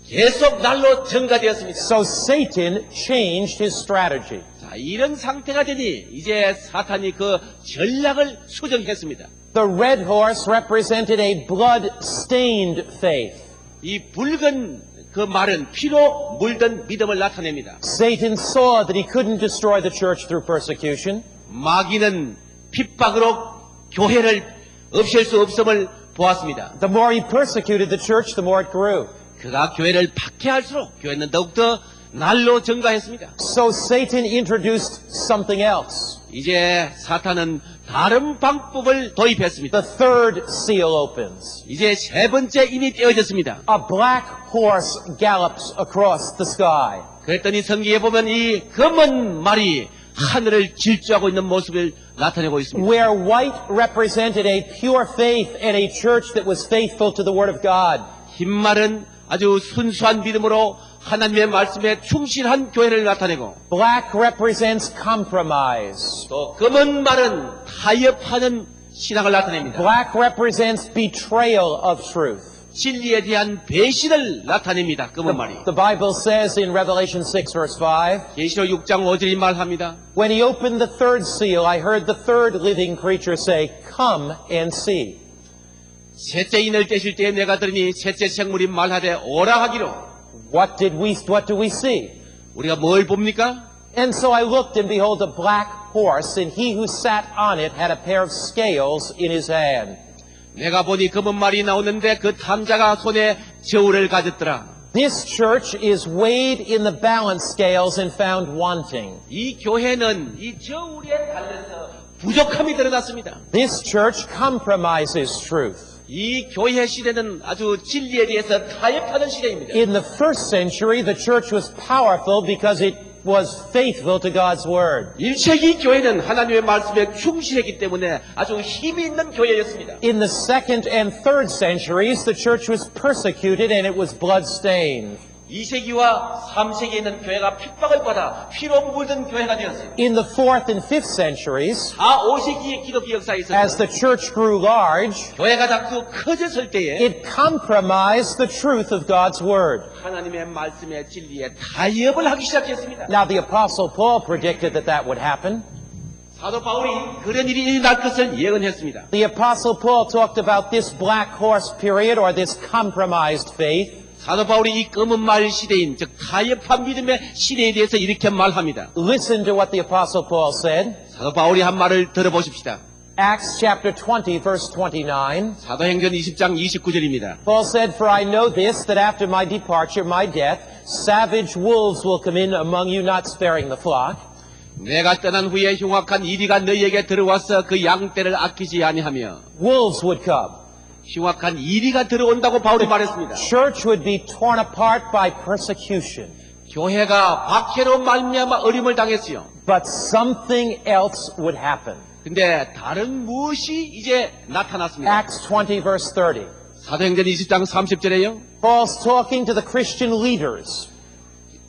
S5: 계속 날로 증가되었습니다.
S4: So Satan changed his strategy.
S5: 자, 이런 상태가 되니 이제 사탄이 그 전략을 수정했습니다.
S4: The red horse represented a blood-stained faith.
S5: 이 붉은 그 말은 피로 물든 믿음을 나타냅니다.
S4: Satan saw that he couldn't destroy the church through persecution.
S5: 마귀는 핍박으로 교회를 없앨 수 없음을 보았습니다.
S4: The more he persecuted the church, the more it grew.
S5: 그가 교회를 박해할수록 교회는 더욱더 날로 증가했습니다.
S4: So Satan introduced something else.
S5: 이제 사탄은 다른 방법을 도입했습니다.
S4: The third seal opens.
S5: 이제 세 번째 인이 떼어졌습니다.
S4: A black horse gallops across the sky.
S5: 그랬더니 성경에 보면 이 검은 말이 하늘을 질주하고 있는 모습을 나타내고 있습니다.
S4: Where white represented a pure faith and a church that was faithful to the Word of God.
S5: 흰 말은 아주 순수한 믿음으로 하나님의 말씀에 충실한 교회를 나타내고
S4: Black represents compromise.
S5: 또 검은 말은 타협하는 신앙을 나타냅니다.
S4: Black represents betrayal of truth.
S5: 진리에 대한 배신을 나타냅니다. 검은 말이.
S4: The Bible says in Revelation 6 verse 5,
S5: 계시록 6장 5절이 말합니다.
S4: When he opened the third seal, I heard the third living creature say, Come and see.
S5: 셋째 인을 떼실 때에 내가 들으니 셋째 생물이 말하되 오라 하기로.
S4: What do we see?
S5: 우리가 뭘 봅니까?
S4: And so I looked, and behold, a black horse, and he who sat on it had a pair of scales in his hand.
S5: 내가 보니 검은 말이 나오는데 그 탐자가 손에 저울을 가졌더라.
S4: This church is weighed in the balance scales and found wanting.
S5: 이 교회는 이 저울에 달려서 부족함이 드러났습니다.
S4: This church compromises truth.
S5: 이 교회 시대는 아주 진리에 대해서 타협하는 시대입니다.
S4: In the first century, the church was powerful because it was faithful to God's Word.
S5: 1세기 교회는 하나님의 말씀에 충실했기 때문에 아주 힘이 있는 교회였습니다.
S4: In the second and third centuries, the church was persecuted and it was blood-stained.
S5: 2세기와 3세기에는 교회가 핍박을 받아 피로 물든 교회가 되었어요.
S4: In the fourth and fifth centuries,
S5: 4, 5세기의 기독교 역사에서
S4: as the church grew large,
S5: 교회가 자꾸 커졌을 때에
S4: it compromised the truth of God's Word.
S5: 하나님의 말씀의 진리에 타협을 하기 시작했습니다.
S4: Now, the Apostle Paul predicted that that would happen.
S5: 사도 바울이 그런 일이 일어날 것을 예언했습니다.
S4: The Apostle Paul talked about this black horse period or this compromised faith.
S5: 사도 바울이 이 검은 말 시대인 즉 타협한 믿음의 시대에 대해서 이렇게 말합니다.
S4: Listen to what the Apostle Paul said.
S5: 사도 바울이 한 말을 들어보십시다.
S4: Acts chapter 20, verse 29.
S5: 사도행전 20장 29절입니다.
S4: Paul said, For I know this, that after my departure, my death, savage wolves will come in among you, not sparing the flock.
S5: 내가 떠난 후에 흉악한 이리가 너희에게 들어와서 그 양떼를 아끼지 아니하며
S4: Wolves would come.
S5: 흉악한 이리가 들어온다고 바울이 말했습니다.
S4: Church would be torn apart by persecution.
S5: 교회가 박해로 말미암아 어림을 당했지요.
S4: But something else would happen.
S5: 근데 다른 무엇이 이제 나타났습니다.
S4: Acts 20, verse 30.
S5: 사도행전 20장 30절에요.
S4: Paul's talking to the Christian leaders.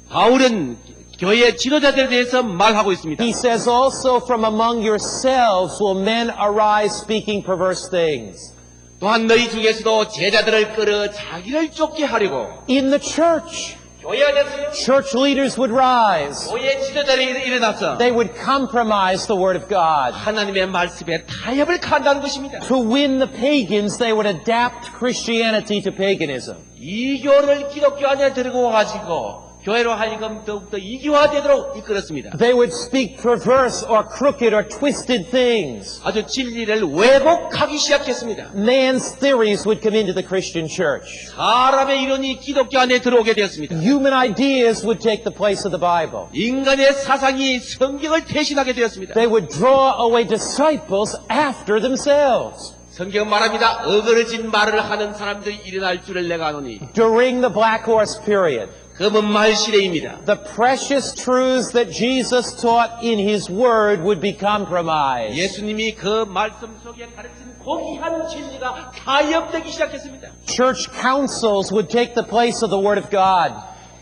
S5: 바울은 교회 지도자들에 대해서 말하고 있습니다.
S4: He says, Also from among yourselves will men arise speaking perverse things.
S5: 또한 너희 중에서도 제자들을 끌어 자기를 쫓게 하려고
S4: In the church,
S5: 교회 안에서요.
S4: church leaders would rise.
S5: 교회 지도자들이 일어나서
S4: They would compromise the word of God.
S5: 하나님의 말씀에 타협을 한다는 것입니다.
S4: To win the pagans, they would adapt Christianity to paganism.
S5: 이교를 기독교 안에 들고 와가지고 교회로 하여금 더욱더 이교화되도록 이끌었습니다.
S4: They would speak perverse or crooked or twisted things.
S5: 아주 진리를 왜곡하기 시작했습니다.
S4: Man's theories would come into the Christian church.
S5: 사람의 이론이 기독교 안에 들어오게 되었습니다.
S4: Human ideas would take the place of the Bible.
S5: 인간의 사상이 성경을 대신하게 되었습니다.
S4: They would draw away disciples after themselves.
S5: 성경은 말합니다. 어그러진 말을 하는 사람들이 일어날 줄을 내가 아노니.
S4: During the Black Horse period,
S5: 검은 말 시대입니다.
S4: the precious truths that Jesus taught in His Word would be compromised.
S5: 예수님이 그 말씀 속에 가르친 고귀한 진리가 타협되기 시작했습니다.
S4: Church councils would take the place of the Word of God.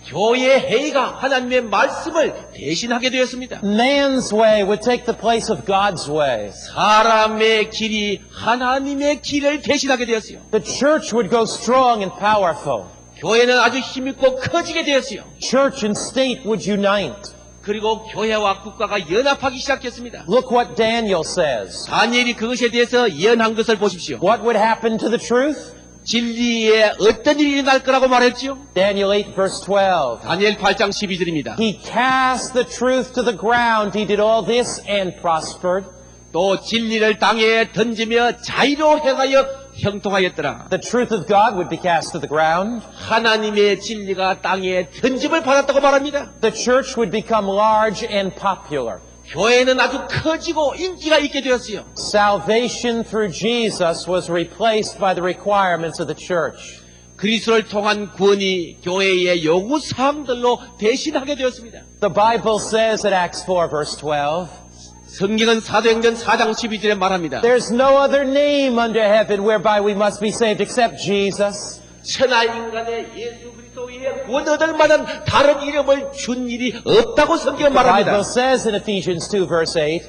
S5: 교회 회의가 하나님의 말씀을 대신하게 되었습니다.
S4: Man's way would take the place of God's way.
S5: 사람의 길이 하나님의 길을 대신하게 되었어요.
S4: The church would go strong and powerful.
S5: 교회는 아주 힘있고 커지게 되었어요.
S4: Church and state would unite.
S5: 그리고 교회와 국가가 연합하기 시작했습니다.
S4: Look what Daniel says.
S5: 다니엘이 그것에 대해서 예언한 것을 보십시오.
S4: What would happen to the truth?
S5: 진리에 어떤 일이 일어날 거라고 말했죠?
S4: Daniel 8, verse 12.
S5: 다니엘 8장 12절입니다.
S4: He cast the truth to the ground. He did all this and prospered.
S5: 또 진리를 땅에 던지며 자의로 행하여 형통하였더라.
S4: The truth of God would be cast to the ground.
S5: 하나님의 진리가 땅에 던짐을 받았다고 말합니다.
S4: The church would become large and popular.
S5: 교회는 아주 커지고 인기가 있게 되었어요.
S4: Salvation through Jesus was replaced by the requirements of the church.
S5: 그리스도를 통한 구원이 교회의 요구 사항들로 대신하게 되었습니다.
S4: The Bible says in Acts 4, verse 12,
S5: 성경은 사도행전 4장 12절에 말합니다.
S4: There's no other name under heaven whereby we must be saved except Jesus.
S5: 천하 인간의 예수 그리스도의 구원 얻을 만한 다른 이름을 준 일이 없다고 성경은
S4: The Bible
S5: 말합니다.
S4: says in Ephesians 2, verse 8,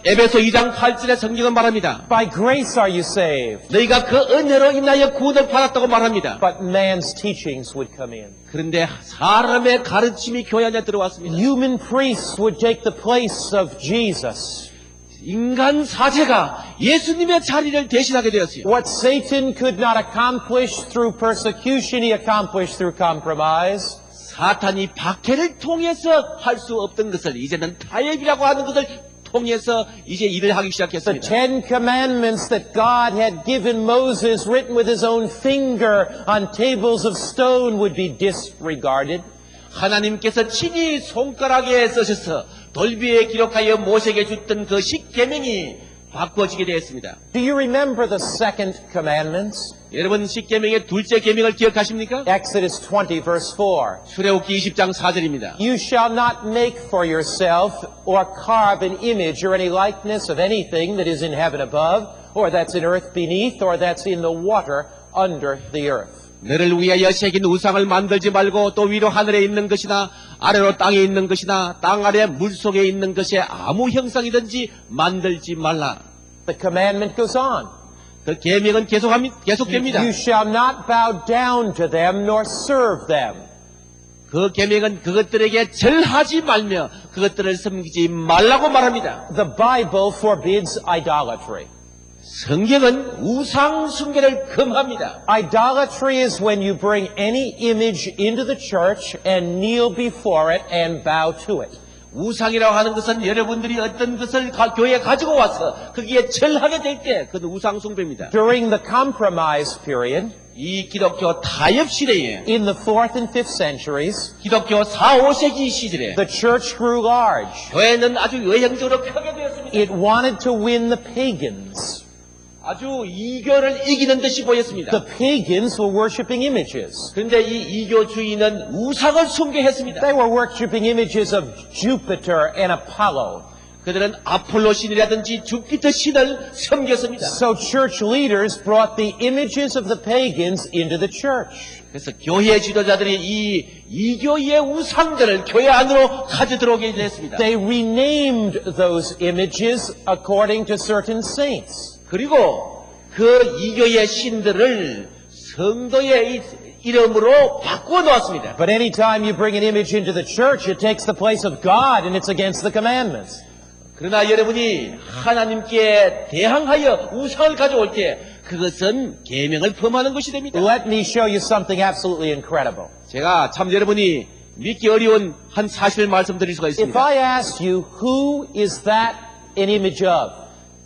S5: 에베소 2장 8절에 성경은 말합니다.
S4: By grace are you saved.
S5: 너희가 그 은혜로 인하여 구원을 받았다고 말합니다.
S4: But man's teachings would come in.
S5: 그런데 사람의 가르침이 교회 안에 들어왔습니다.
S4: Human priests would take the place of Jesus.
S5: 인간 사제가 예수님의 자리를 대신하게 되었어요.
S4: What Satan could not accomplish through persecution, he accomplished through compromise.
S5: 사탄이 박해를 통해서 할 수 없던 것을 이제는 타협이라고 하는 것을 통해서 이제 일을 하기
S4: The
S5: 시작했습니다.
S4: Ten Commandments that God had given Moses, written with his own finger on tables of stone, would be disregarded.
S5: 하나님께서 친히 손가락에 쓰셔서 돌비에 기록하여 모세에게 줬던 그 십계명이 바꿔지게 되었습니다.
S4: Do you remember the second commandment?
S5: 여러분 십계명의 둘째 계명을 기억하십니까?
S4: Exodus 20, verse 4.
S5: 출애굽기 20장 4절입니다.
S4: You shall not make for yourself or carve an image or any likeness of anything that is in heaven above, or that's in earth beneath, or that's in the water under the earth.
S5: 너를 위하여 새긴 우상을 만들지 말고 또 위로 하늘에 있는 것이나 아래로 땅에 있는 것이나 땅 아래 물속에 있는 것에 아무 형상이든지 만들지 말라.
S4: The commandment goes on.
S5: 그 계명은 계속됩니다.
S4: You shall not bow down to them nor serve them.
S5: 그 계명은 그것들에게 절하지 말며 그것들을 섬기지 말라고 말합니다.
S4: The Bible forbids idolatry.
S5: 성경은 우상 숭배를 금합니다.
S4: Idolatry is when you bring any image into the church and kneel before it and bow to it.
S5: 우상이라고 하는 것은 여러분들이 어떤 것을 교회에 가지고 와서 거기에 절하게 될 때 그건 우상 숭배입니다.
S4: During the compromise period,
S5: 이 기독교 타협 시대에
S4: in the 4th and 5th centuries,
S5: 기독교 4, 5세기 시절에
S4: the church grew large.
S5: 교회는 아주 외형적으로 크게 되었습니다.
S4: It wanted to win the pagans.
S5: 아주 이교를 이기는 듯이 보였습니다.
S4: The pagans were worshiping images.
S5: 그런데 이 이교주의는 우상을 숭배했습니다.
S4: They were worshiping images of Jupiter and Apollo.
S5: 그들은 아폴로 신이라든지 주피터 신을 섬겼습니다.
S4: So church leaders brought the images of the pagans into the church.
S5: 그래서 교회 지도자들이 이 이교의 우상들을 교회 안으로 가져 들어오게 됐습니다.
S4: They renamed those images according to certain saints.
S5: 그리고 그 이교의 신들을 성도의 이름으로 바꾸어 놓았습니다.
S4: But anytime you bring an image into the church, it takes the place of God and it's against the commandments.
S5: 그러나 여러분이 하나님께 대항하여 우상을 가져올 때 그것은 계명을 범하는 것이 됩니다.
S4: Let me show you something absolutely incredible.
S5: 제가 참 여러분이 믿기 어려운 한 사실을 말씀드릴 수가
S4: If
S5: 있습니다.
S4: I ask you, who is that an image of?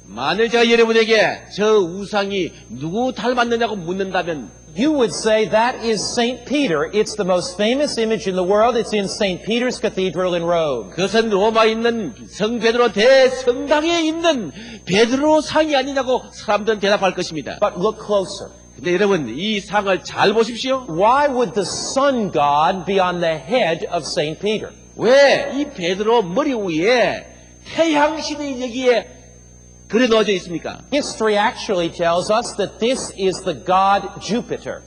S5: 만일 제가 여러분에게 저 우상이 누구 닮았느냐고 묻는다면
S4: You would say that is St. Peter. It's the most famous image in the world. It's in St. Peter's Cathedral in Rome.
S5: 그것은 로마에 있는 성 베드로 대성당에 있는 베드로 상이 아니냐고 사람들은 대답할 것입니다.
S4: But look closer.
S5: 근데 여러분 이 상을 잘 보십시오.
S4: Why would the sun god be on the head of St. Peter?
S5: 왜 이 베드로 머리 위에 태양신이 여기에 그려 넣어져 있습니까?
S4: History actually tells us that this is the god Jupiter.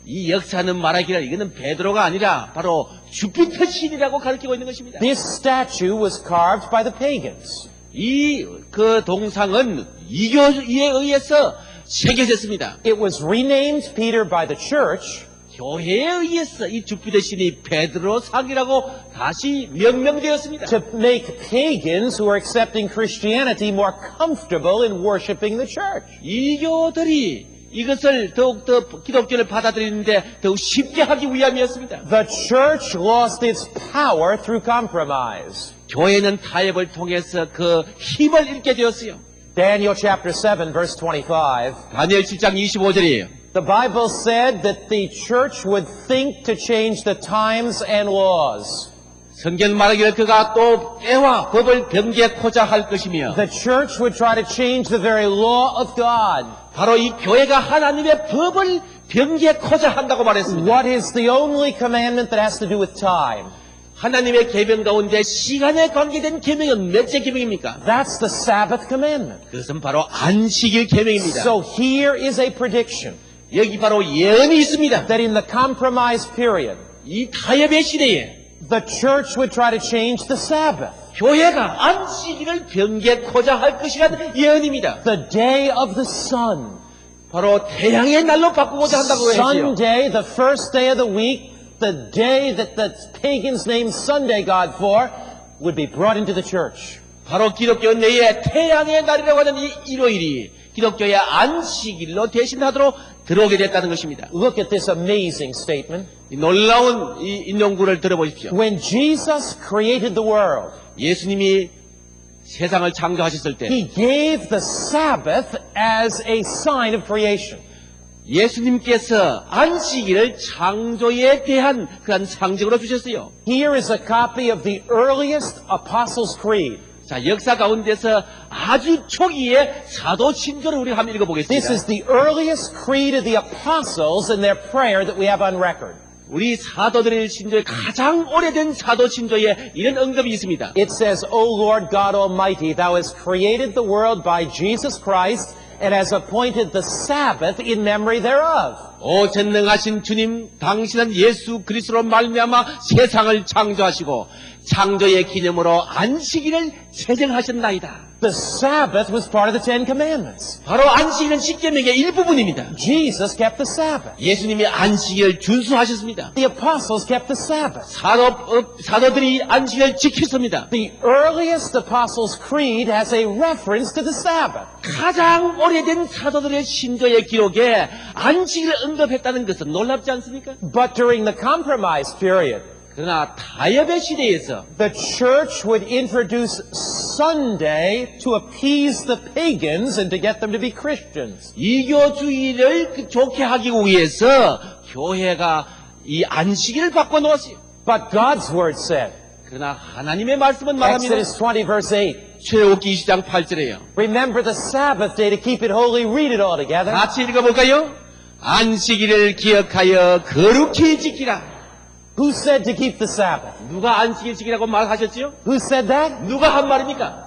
S5: 이 역사는 말하기를 이거는 베드로가 아니라 바로 주피터 신이라고 가르치고 있는 것입니다.
S4: This statue was carved by the pagans.
S5: 이 그 동상은 이교에 의해서 새겨졌습니다.
S4: It was renamed Peter by the church.
S5: 교회에 의해서 이 주피터 신이 베드로 상이라고 다시 명명되었습니다.
S4: To make pagans who are accepting Christianity more comfortable in worshiping the church.
S5: 이교들이 이것을 더욱더 기독교를 받아들이는데 더욱 쉽게 하기 위함이었습니다.
S4: The church lost its power through compromise.
S5: 교회는 타협을 통해서 그 힘을 잃게 되었어요.
S4: Daniel chapter 7 verse 25.
S5: 다니엘 7장 25절이에요.
S4: The Bible said that the church would think to change the times and laws.
S5: 성경 말하기를 그가 또 때와 법을 변개코자 할 것이며
S4: The church would try to change the very law of God.
S5: 바로 이 교회가 하나님의 법을 변개코자 한다고 말했습니다.
S4: What is the only commandment that has to do with time?
S5: 하나님의 계명 가운데 시간에 관계된 계명은 몇째 계명입니까?
S4: That's the Sabbath commandment.
S5: 그것은 바로 안식일 계명입니다.
S4: So here is a prediction
S5: 여기 바로 예언이 있습니다.
S4: that in the compromise period,
S5: 이 타협의 시대에
S4: the church would try to change the Sabbath.
S5: 교회가 안식일을 변개코자 할 것이라는 예언입니다.
S4: The day of the sun.
S5: 바로 태양의 날로 바꾸고자 한다고 했지요.
S4: Sunday, the first day of the week, the day that the pagans named Sunday God for, would be brought into the church.
S5: 바로 기독교 내에 태양의 날이라고 하는 이 일요일이 기독교의 안식일로 대신하도록 들어오게 됐다는 것입니다.
S4: Look at this amazing statement.
S5: 이 놀라운 이 인용구를 들어보십시오.
S4: When Jesus created the world,
S5: 예수님이 세상을 창조하셨을 때
S4: He gave the Sabbath as a sign of creation.
S5: 예수님께서 안식일을 창조에 대한 그런 상징으로 주셨어요.
S4: Here is a copy of the earliest Apostles' Creed.
S5: 자, 역사 가운데서 아주 초기에 사도 신조를 우리가 한번
S4: This
S5: 읽어보겠습니다.
S4: is the earliest creed of the apostles in their prayer that we have on record.
S5: 우리 사도들의 신조의 가장 오래된 사도 신조에 이런 언급이 있습니다.
S4: It says, O Lord God Almighty, Thou hast created the world by Jesus Christ and has appointed the Sabbath in memory thereof.
S5: 오 전능하신 주님, 당신은 예수 그리스도로 말미암아 세상을 창조하시고 창조의 기념으로 안식일을 제정하셨나이다.
S4: The Sabbath was part of the Ten Commandments.
S5: 바로 안식일은 십계명의 일부분입니다.
S4: Jesus kept the Sabbath.
S5: 예수님이 안식일을 준수하셨습니다.
S4: The apostles kept the Sabbath.
S5: 사도들이 안식일을 지켰습니다.
S4: The earliest Apostles' Creed has a reference to the Sabbath.
S5: 가장 오래된 사도들의 신조의 기록에 안식일을 언급했다는 것은 놀랍지 않습니까?
S4: But during the Compromise period,
S5: 그러나 타협의 시대에서
S4: the church would introduce Sunday to appease the pagans and to get them to be Christians.
S5: 이교주의를 좋게 하기 위해서 교회가 이 안식일을 바꿔놓았어요.
S4: But God's word said,
S5: 그러나 하나님의 말씀은 말합니다.
S4: Exodus 20 verse 8,
S5: 출애굽기 20장 8절에요.
S4: remember the Sabbath day to keep it holy. Read it all together.
S5: 같이 읽어볼까요? 안식일을 기억하여 거룩히 지키라.
S4: Who said to keep the Sabbath?
S5: 누가 안식일 지키라고 말하셨지요?
S4: Who said that?
S5: 누가 한 말입니까?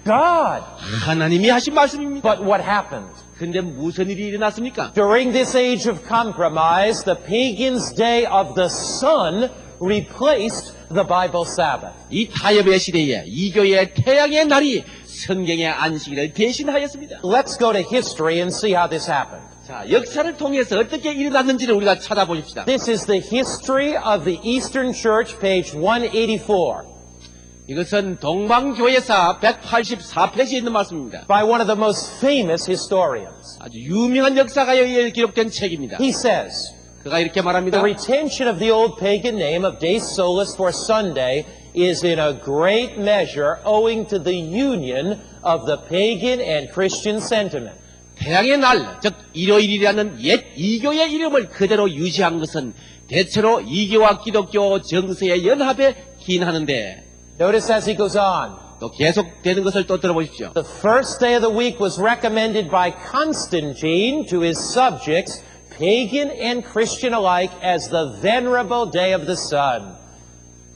S4: God.
S5: 하나님이 하신 말씀입니다.
S4: But what happened?
S5: 근데 무슨 일이 일어났습니까?
S4: During this age of compromise, the pagans' day of the sun replaced the Bible Sabbath.
S5: 이 타협의 시대에 이교의 태양의 날이 성경의 안식일을 대신하였습니다.
S4: Let's go to history and see how this happened.
S5: 자, 역사를 통해서 어떻게 일어났는지를 우리가 찾아보십시다.
S4: This is the history of the Eastern Church, page 184,
S5: 이것은 동방교회사 184페이지에 있는 말씀입니다.
S4: by one of the most famous historians.
S5: 아주 유명한 역사가에 의해 기록된 책입니다.
S4: He says,
S5: 그가 이렇게 말합니다.
S4: the retention of the old pagan name of Day Solis for Sunday is in a great measure owing to the union of the pagan and Christian sentiment.
S5: 태양의 날, 즉 일요일이라는 옛 이교의 이름을 그대로 유지한 것은 대체로 이교와 기독교 정서의 연합에 기인하는데
S4: Notice as he goes on,
S5: 또 계속되는 것을 또 들어보십시오.
S4: the first day of the week was recommended by Constantine to his subjects, pagan and Christian alike, as the venerable day of the sun.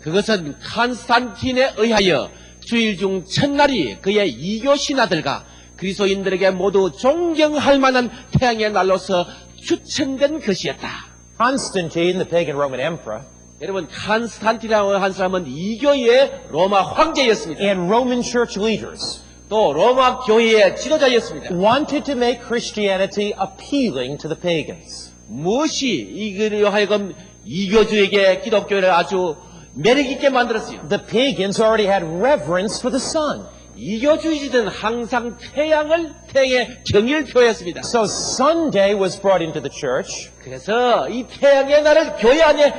S5: 그것은 칸스탄틴에 의하여 주일 중 첫날이 그의 이교 신하들과 그리스도인들에게 모두 존경할 만한 태양의 날로서 추천된 것이었다.
S4: Constantine, the pagan Roman emperor,
S5: 여러분, 칸스탄틴이라고 한 사람은 이교의 로마 황제였습니다.
S4: and Roman church leaders
S5: 또 로마 교회의 지도자였습니다.
S4: wanted to make Christianity appealing to the pagans.
S5: 무엇이 이그리로 하여금 이교주에게 기독교를 아주 매력있게 만들었어요?
S4: The pagans already had reverence for the sun.
S5: 이교주의자들은 항상 태양의 정의를 표했습니다.
S4: So Sunday was brought into the church
S5: 그래서 이 태양의 날을 교회 안에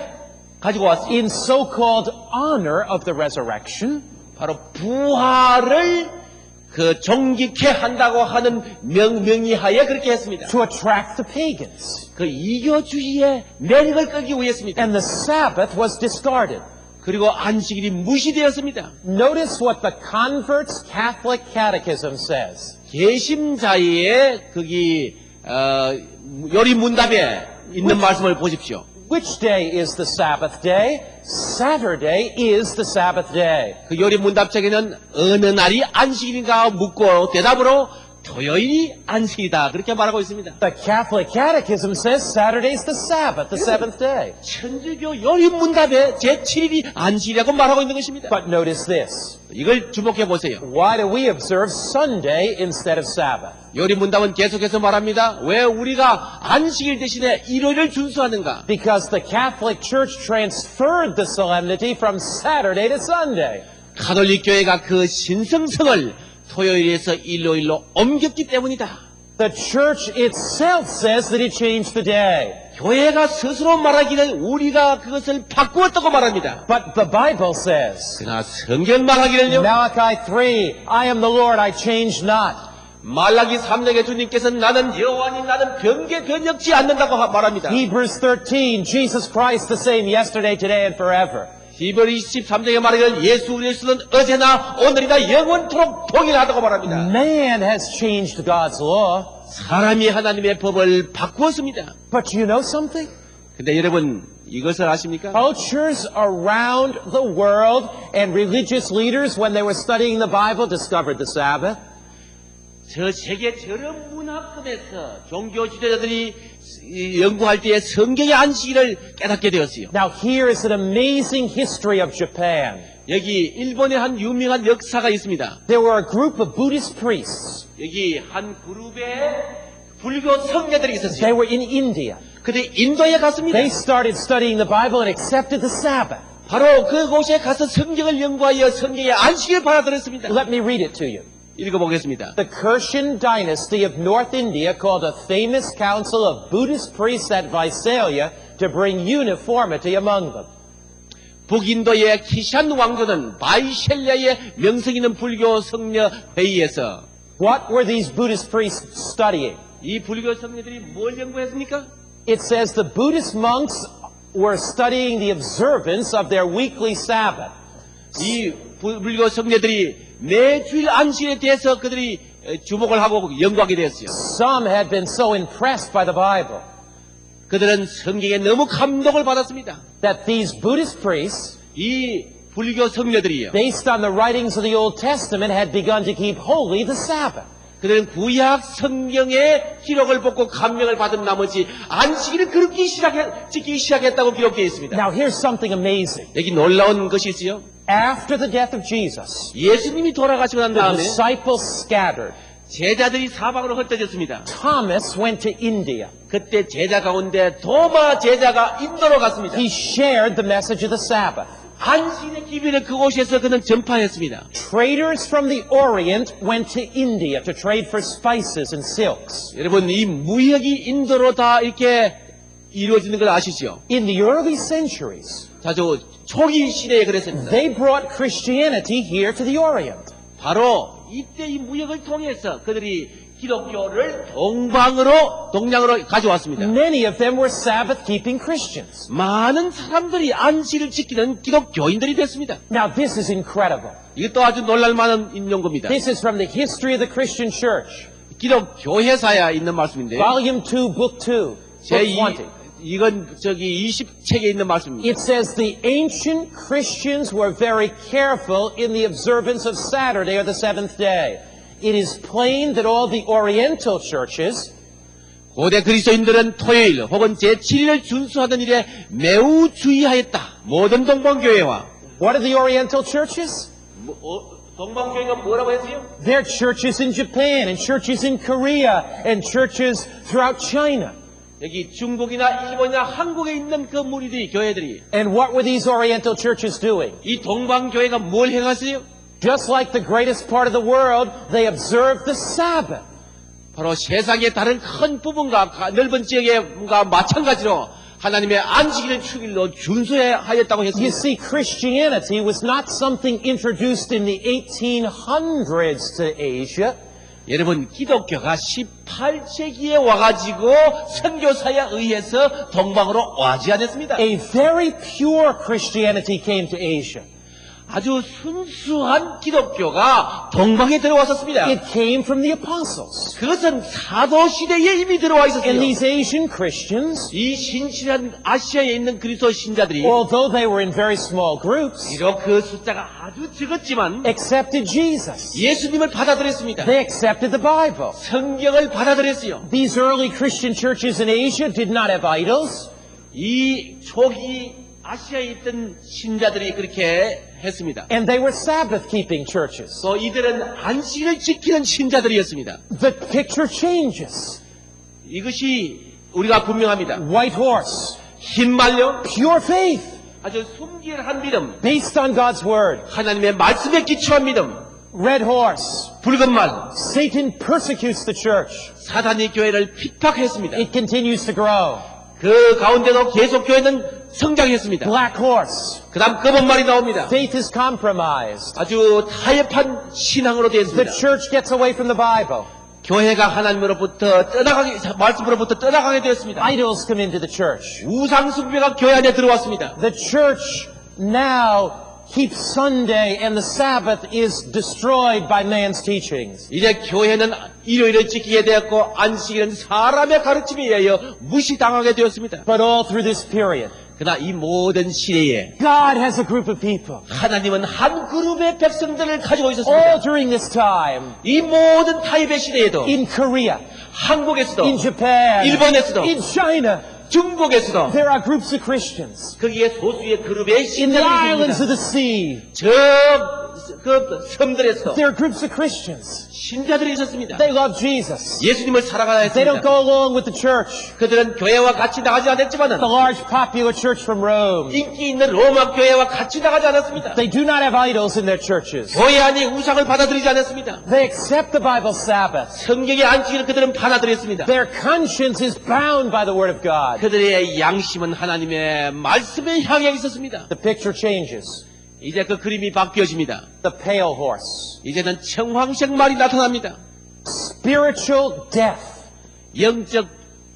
S5: 가지고 왔어요.
S4: in so-called honor of the resurrection.
S5: 바로 부활을 그 존귀케 한다고 하는 명의하에 그렇게 했습니다.
S4: To attract the pagans.
S5: 그 이교주의의 매력을 끌기 위해서입니다.
S4: And the Sabbath was discarded.
S5: 그리고 안식일이 무시되었습니다.
S4: Notice what the Converts Catholic Catechism says.
S5: 개심자의 거기 요리 문답에 있는 말씀을 보십시오.
S4: Which day is the Sabbath day? Saturday is the Sabbath day.
S5: 그 요리 문답책에는 어느 날이 안식일인가 묻고 대답으로 토요일이 안식이다 그렇게 말하고 있습니다.
S4: The Catholic Catechism says Saturday is the Sabbath, the seventh day.
S5: 천주교 요리 문답에 제7일이 안식이라고 말하고 있는 것입니다.
S4: But notice this.
S5: 이걸 주목해 보세요.
S4: Why do we observe Sunday instead of Sabbath?
S5: 요리 문답은 계속해서 말합니다. 왜 우리가 안식일 대신에 일요일을 준수하는가?
S4: Because the Catholic Church transferred the solemnity from Saturday to Sunday.
S5: 가톨릭 교회가 그 신성성을 토요일에서 일요일로 옮겼기 때문이다.
S4: The church itself says that it changed the day.
S5: 교회가 스스로 말하기를 우리가 그것을 바꾸었다고 말합니다.
S4: But the Bible says,
S5: 그러나 성경 말하기를요.
S4: Malachi 3, I am the Lord, I change not.
S5: 말라기 3장의 주님께서는 나는 여호와니 나는 변혁지 않는다고 말합니다.
S4: Hebrews 13, Jesus Christ the same yesterday, today, and forever.
S5: 히브리 23장에 말하기를 예수 그리스도는 어제나 오늘이나 영원토록 동일하다고 말합니다.
S4: Man has changed God's law.
S5: 사람이 하나님의 법을 바꾸었습니다.
S4: But you know something?
S5: 근데 여러분 이것을 아십니까?
S4: Cultures around the world and religious leaders, when they were studying the Bible, discovered the Sabbath.
S5: 저 세계 저런 문화권에서 종교 지도자들이 연구할 때에 성경의 안식일을 깨닫게 되었어요.
S4: Now here is an amazing history of Japan.
S5: 여기 일본의 한 유명한 역사가 있습니다.
S4: There were a group of Buddhist priests.
S5: 여기 한 그룹의 불교 성녀들이
S4: They
S5: 있었어요.
S4: were in India.
S5: 그들이 인도에 갔습니다.
S4: They started studying the Bible and accepted the Sabbath.
S5: 바로 그곳에 가서 성경을 연구하여 성경의 안식을 받아들였습니다.
S4: Let me read it to you.
S5: 읽어보겠습니다.
S4: The Kurschen dynasty of North India called a famous council of Buddhist priests at Visalia to bring uniformity among them.
S5: 북인도의 키샨 왕조는 바이셸리아의 명성 있는 불교 성녀 회의에서
S4: What were these Buddhist priests studying?
S5: 이 불교 성녀들이 뭘 연구했습니까?
S4: It says the Buddhist monks were studying the observance of their weekly Sabbath.
S5: 이 불교 성녀들이 매주일 안식에 대해서 그들이 주목을 하고 연구하게 되었어요.
S4: Some had been so impressed by the Bible
S5: 그들은 성경에 너무 감동을 받았습니다.
S4: that these Buddhist priests,
S5: 이 불교 성녀들이요.
S4: based on the writings of the Old Testament, had begun to keep holy the Sabbath.
S5: 그들은 구약 성경의 기록을 보고 감명을 받은 나머지 안식일을 그렇게 지키기 시작했다고 기록되어 있습니다.
S4: Now here's something amazing.
S5: 여기 놀라운 것이 있어요.
S4: After the death of Jesus,
S5: 예수님이 돌아가시고 난
S4: the
S5: 다음에
S4: disciples scattered.
S5: 제자들이 사방으로 흩어졌습니다.
S4: Thomas went to India.
S5: 그때 제자 가운데 도마 제자가 인도로 갔습니다.
S4: He shared the message of the Sabbath.
S5: 안식일의 기별을 그곳에서 그는 전파했습니다.
S4: Traders from the Orient went to India to trade for spices and silks.
S5: 여러분 이 무역이 인도로 다 이렇게 이루어지는 걸 아시죠?
S4: In the early centuries,
S5: 자주 초기 시대에 그랬습니다.
S4: they brought Christianity here to the Orient.
S5: 바로 이때 이 무역을 통해서 그들이 기독교를 동양으로 가져왔습니다.
S4: Many of them were Sabbath-keeping Christians.
S5: 많은 사람들이 안식을 지키는 기독교인들이 됐습니다.
S4: Now this is incredible.
S5: 이것도 아주 놀랄만한 인용입니다.
S4: This is from the history of the Christian church.
S5: 기독교회사에 있는 말씀인데요.
S4: Volume 2, Book 2, Book 20.
S5: 이건 저기 20책에 있는 말씀입니다.
S4: It says the ancient Christians were very careful in the observance of Saturday or the seventh day. It is plain that all the Oriental churches
S5: 고대 그리스도인들은 토요일 혹은 제7일을 준수하던 일에 매우 주의하였다. 모든 동방교회와
S4: What are the Oriental churches?
S5: 동방교회가 뭐라고 했어요?
S4: They're churches in Japan and churches in Korea and churches throughout China.
S5: 여기 중국이나 일본이나 한국에 있는 그 무리들이 교회들이
S4: And what were these Oriental churches doing?
S5: 이 동방교회가 뭘 행하세요?
S4: Just like the greatest part of the world, they observed the Sabbath.
S5: 바로 세상의 다른 큰 부분과 넓은 지역과 마찬가지로 하나님의 안식일을 축일로 준수하였다고
S4: You
S5: 했습니다.
S4: see, Christianity was not something introduced in the 1800s to Asia.
S5: 여러분 기독교가 18세기에 와가지고 선교사에 의해서 동방으로 와지 않았습니다.
S4: A very pure Christianity came to Asia.
S5: 아주 순수한 기독교가 동방에 들어왔었습니다.
S4: It came from the apostles.
S5: 그것은 사도 시대에 이미 들어와
S4: And
S5: 있었어요.
S4: these Asian Christians,
S5: 이 신실한 아시아에 있는 그리스도 신자들이
S4: although they were in very small groups,
S5: 비록 그 숫자가 아주 적었지만
S4: accepted Jesus.
S5: 예수님을 받아들였습니다.
S4: They accepted the Bible.
S5: 성경을 받아들였어요.
S4: These early Christian churches in Asia did not have idols.
S5: 이 초기 아시아에 있던 신자들이 그렇게 했습니다.
S4: And they were Sabbath-keeping churches.
S5: 또 이들은 안식을 지키는 신자들이었습니다.
S4: The picture changes.
S5: 이것이 우리가 분명합니다.
S4: White horse,
S5: 흰 말려
S4: pure faith,
S5: 아주 순결한 믿음,
S4: based on God's word.
S5: 하나님의 말씀에 기초한 믿음.
S4: Red horse,
S5: 붉은 말,
S4: Satan persecutes the church.
S5: 사단이 교회를 핍박했습니다.
S4: It continues to grow.
S5: 그 가운데도 계속 교회는 성장했습니다.
S4: Black horse,
S5: 그 다음 검은 말이 나옵니다.
S4: faith is compromised.
S5: 아주 타협한 신앙으로 되어
S4: The
S5: 있습니다.
S4: church gets away from the Bible.
S5: 교회가 하나님으로부터 말씀으로부터 떠나가게 되었습니다.
S4: Idols come into the church.
S5: 우상 숭배가 교회 안에 들어왔습니다.
S4: The church now keeps Sunday and the Sabbath is destroyed by man's teachings.
S5: 이제 교회는 일요일을 지키게 되었고 안식일은 사람의 가르침에 의하여 무시당하게 되었습니다.
S4: But all through this period,
S5: 그러나 이 모든 시대에
S4: God has a group of people.
S5: 하나님은 한 그룹의 백성들을 가지고
S4: All
S5: 있었습니다.
S4: during this time,
S5: 이 모든 타입의 시대에도
S4: in Korea,
S5: 한국에서도
S4: in Japan,
S5: 일본에서도
S4: in China,
S5: 중국에서도
S4: there are groups of Christians.
S5: 거기에 소수의 그룹의
S4: In the islands
S5: 신자들이
S4: of the sea,
S5: 있습니다. 그 섬들에서
S4: there are groups of Christians.
S5: 신자들이 있었습니다.
S4: They love Jesus.
S5: 예수님을 사랑하여
S4: They don't
S5: 했습니다.
S4: go along with the church,
S5: 그들은 교회와 같이 나가지 않았지만은
S4: the large popular church from Rome.
S5: 인기 있는 로마 교회와 같이 나가지 않았습니다.
S4: They do not have idols in their churches.
S5: 교회 안에 우상을 받아들이지 않았습니다.
S4: They accept the Bible Sabbath.
S5: 성경의 안식일을 그들은 받아들였습니다.
S4: Their conscience is bound by the Word of God.
S5: 그들의 양심은 하나님의 말씀에 향해 있었습니다.
S4: The picture changes.
S5: 이제 그 그림이 바뀌어집니다.
S4: The pale horse.
S5: 이제는 청황색 말이 나타납니다.
S4: Spiritual death.
S5: 영적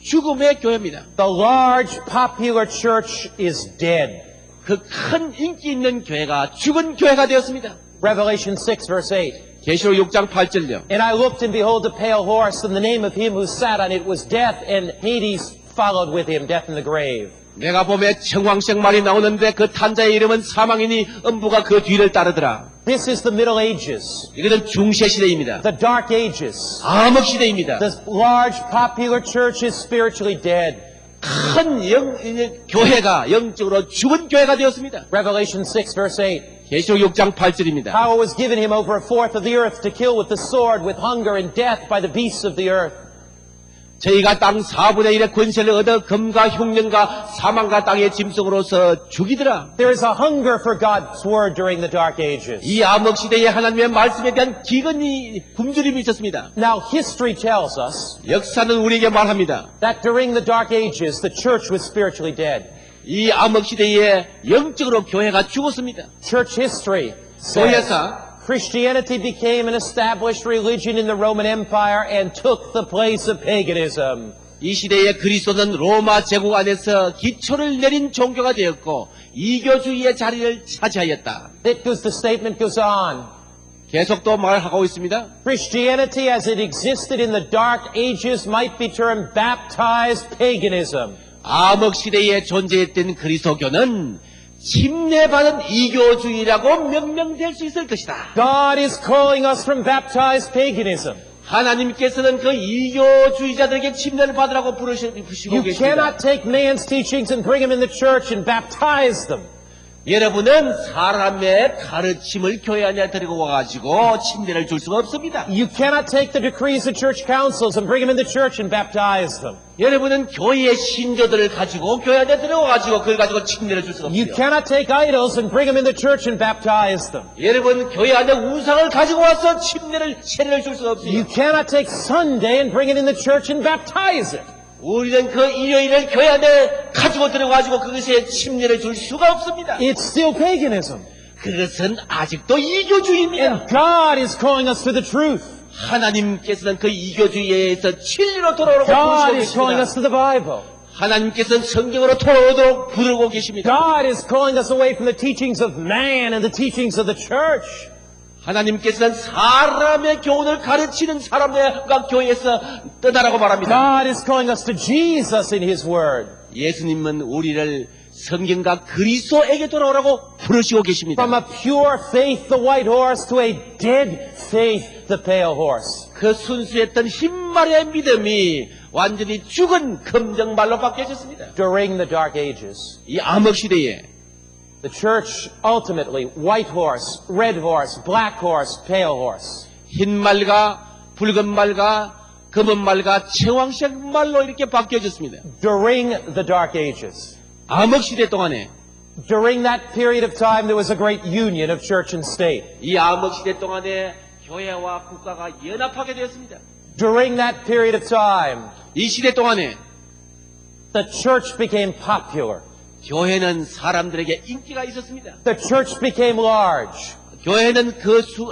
S5: 죽음의 교회입니다.
S4: The large popular church is dead.
S5: 그 큰 인기 있는 교회가 죽은 교회가 되었습니다.
S4: Revelation 6 verse 8.
S5: 계시록 6장 8절요.
S4: And I looked and behold a pale horse, and the name of him who sat on it was Death, and Hades followed with him, death in the grave.
S5: 내가 보면 청황색 말이 나오는데 그 탄자의 이름은 사망이니 음부가 그 뒤를 따르더라.
S4: This is the Middle Ages,
S5: 이것은 중세 시대입니다.
S4: the Dark Ages.
S5: 암흑 시대입니다.
S4: The large popular church is spiritually dead.
S5: 큰 교회가 영적으로 죽은 교회가 되었습니다.
S4: Revelation 6 verse 8.
S5: 계시록 6장 8절입니다.
S4: Power was given him over a fourth of the earth to kill with the sword, with hunger and death by the beasts of the earth.
S5: 저희가 땅 4분의 1의 권세를 얻어 금과 흉년과 사망과 땅의 짐승으로서 죽이더라.
S4: There is a hunger for God's word during the Dark Ages.
S5: 이 암흑 시대에 하나님의 말씀에 대한 기근이 굶주림이 있었습니다.
S4: Now history tells us
S5: 역사는 우리에게 말합니다.
S4: that during the Dark Ages the church was spiritually dead.
S5: 이 암흑 시대에 영적으로 교회가 죽었습니다.
S4: Church history says
S5: 교회사
S4: Christianity became an established religion in the Roman Empire and took the place of paganism.
S5: 이 시대의 그리스도는 로마 제국 안에서 기초를 내린 종교가 되었고 이교주의의 자리를 차지하였다.
S4: The statement goes on.
S5: 계속 또 말하고 있습니다.
S4: Christianity as it existed in the Dark Ages might be termed baptized paganism.
S5: 암흑 시대에 존재했던 그리스도교는 침례받은 이교주의라고 명명될 수 있을 것이다.
S4: God is calling us from baptized paganism.
S5: 하나님께서는 그 이교주의자들에게 침례를 받으라고 부르시고
S4: You
S5: 계십니다.
S4: cannot take man's teachings and bring them in the church and baptize them.
S5: 여러분은 사람의 가르침을 교회 안에 데리고 와가지고 침례를 줄 수가 없습니다.
S4: You cannot take the decrees of church councils and bring them in the church and baptize them.
S5: 여러분은 교회의 신조들을 가지고 교회 안에 들어와가지고 그걸 가지고 침례를 줄 수가
S4: You
S5: 없어요.
S4: cannot take idols and bring them in the church and baptize them.
S5: 여러분 교회 안에 우상을 가지고 와서 세례를 줄 수가 없어요.
S4: You cannot take Sunday and bring it in the church and baptize it.
S5: 우리는 그 일요일을 교회 안에 가지고 들어가지고 그것에 침례를 줄 수가 없습니다.
S4: It's still paganism.
S5: 그것은 아직도 이교주의입니다.
S4: And God is calling us to the truth.
S5: 하나님께서는 그 이교주의에서 진리로 돌아오라고
S4: God
S5: 부르시고
S4: is calling
S5: 계십니다.
S4: us to the Bible.
S5: 하나님께서는 성경으로 돌아오도록 부르고 계십니다.
S4: God is calling us away from the teachings of man and the teachings of the church.
S5: 하나님께서는 사람의 교훈을 가르치는 사람과 교회에서 떠나라고 말합니다.
S4: God is calling us to Jesus in His Word.
S5: 예수님은 우리를 성경과 그리스도에게 돌아오라고 부르시고 계십니다.
S4: From a pure faith, the white horse, to a dead faith, the pale horse.
S5: 그 순수했던 흰말의 믿음이 완전히 죽은 검정말로 바뀌어졌습니다.
S4: During the Dark Ages,
S5: 이 암흑 시대에
S4: the church ultimately, white horse, red horse, black horse, pale horse.
S5: 흰말과 붉은 말과 검은 말과 청황색 말로 이렇게 바뀌어졌습니다.
S4: During the Dark Ages,
S5: 암흑 시대 동안에
S4: during that period of time, there was a great union of church and state.
S5: 이 암흑 시대 동안에 교회와 국가가 연합하게 되었습니다.
S4: During that period of time,
S5: 이 시대 동안에
S4: the church became popular.
S5: 교회는 사람들에게 인기가 있었습니다.
S4: The church became large.
S5: 교회는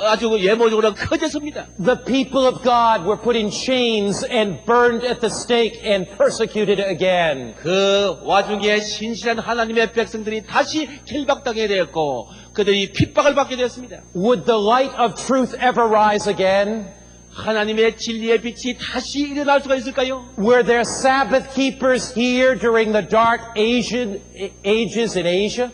S5: 아주 예모적으로 커졌습니다.
S4: The people of God were put in chains and burned at the stake and persecuted again.
S5: 그 와중에 신실한 하나님의 백성들이 다시 결박당하게 되었고 그들이 핍박을 받게 되었습니다.
S4: Would the light of truth ever rise again?
S5: 하나님의 진리의 빛이 다시 일어날 수가 있을까요?
S4: Were there Sabbath keepers here during the dark ages in Asia?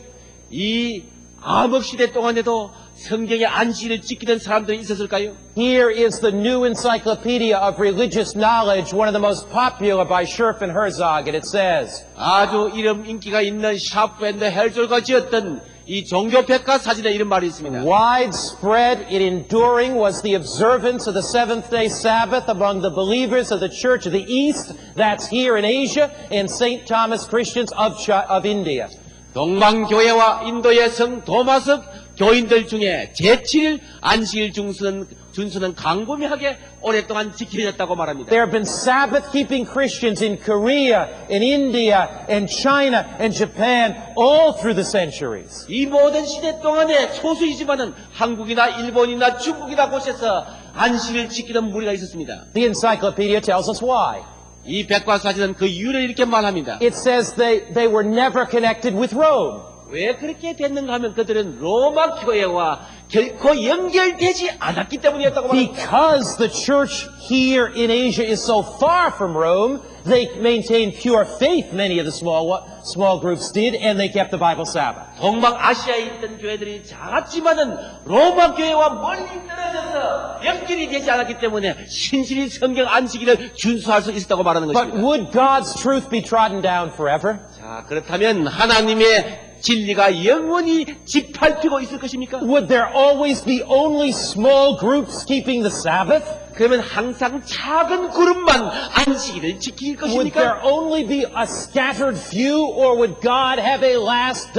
S5: 이 암흑 시대 동안에도 성경의 안식일을 지키던 사람들이 있었을까요?
S4: Here is the new encyclopedia of religious knowledge, one of the most popular by Scherf and Herzog, and it says,
S5: 아주 이름 인기가 있는 샤프 앤드 헬졸가 지었던 이 종교 백과 사진에 이런 말이 있습니다.
S4: widespread and enduring was the observance of the seventh-day Sabbath among the believers of the Church of the East, that's here in Asia, and St. Thomas Christians of India.
S5: 동방교회와 인도의 성 도마스 교인들 중에 제7일 안식일 준수는 광범위하게 오랫동안 지켜졌다고 말합니다.
S4: There have been Sabbath-keeping Christians in Korea, in India, and China, and Japan, all through the centuries.
S5: 이 모든 시대 동안에 소수이지만은 한국이나 일본이나 중국이나 곳에서 안식일 지키던 무리가 있었습니다.
S4: The encyclopedia tells us why.
S5: 이 백과사전은 그 이유를 이렇게 말합니다.
S4: It says they were never connected with Rome.
S5: 왜 그렇게 됐는가 하면 그들은 로마 교회와 결코 연결되지 않았기 때문이었다고 말합니다.
S4: Because the church here in Asia is so far from Rome, they maintained pure faith, many of the small groups did, and they kept the Bible Sabbath.
S5: 동방아시아에 있던 교회들이 작았지만은 로마 교회와 멀리 떨어져서 연결이 되지 않았기 때문에 신실히 성경 안식일을 준수할 수 있었다고 말하는
S4: But
S5: 것입니다.
S4: would God's truth be trodden down forever?
S5: 자, 그렇다면 하나님의 진리가 영원히 짓밟히고 있을 것입니까?
S4: Would there always be only small groups keeping the Sabbath?
S5: 그러면 항상 작은 그룹만 안식일을 지킬
S4: Would there
S5: 것입니까?
S4: only be a scattered few, or would God have a last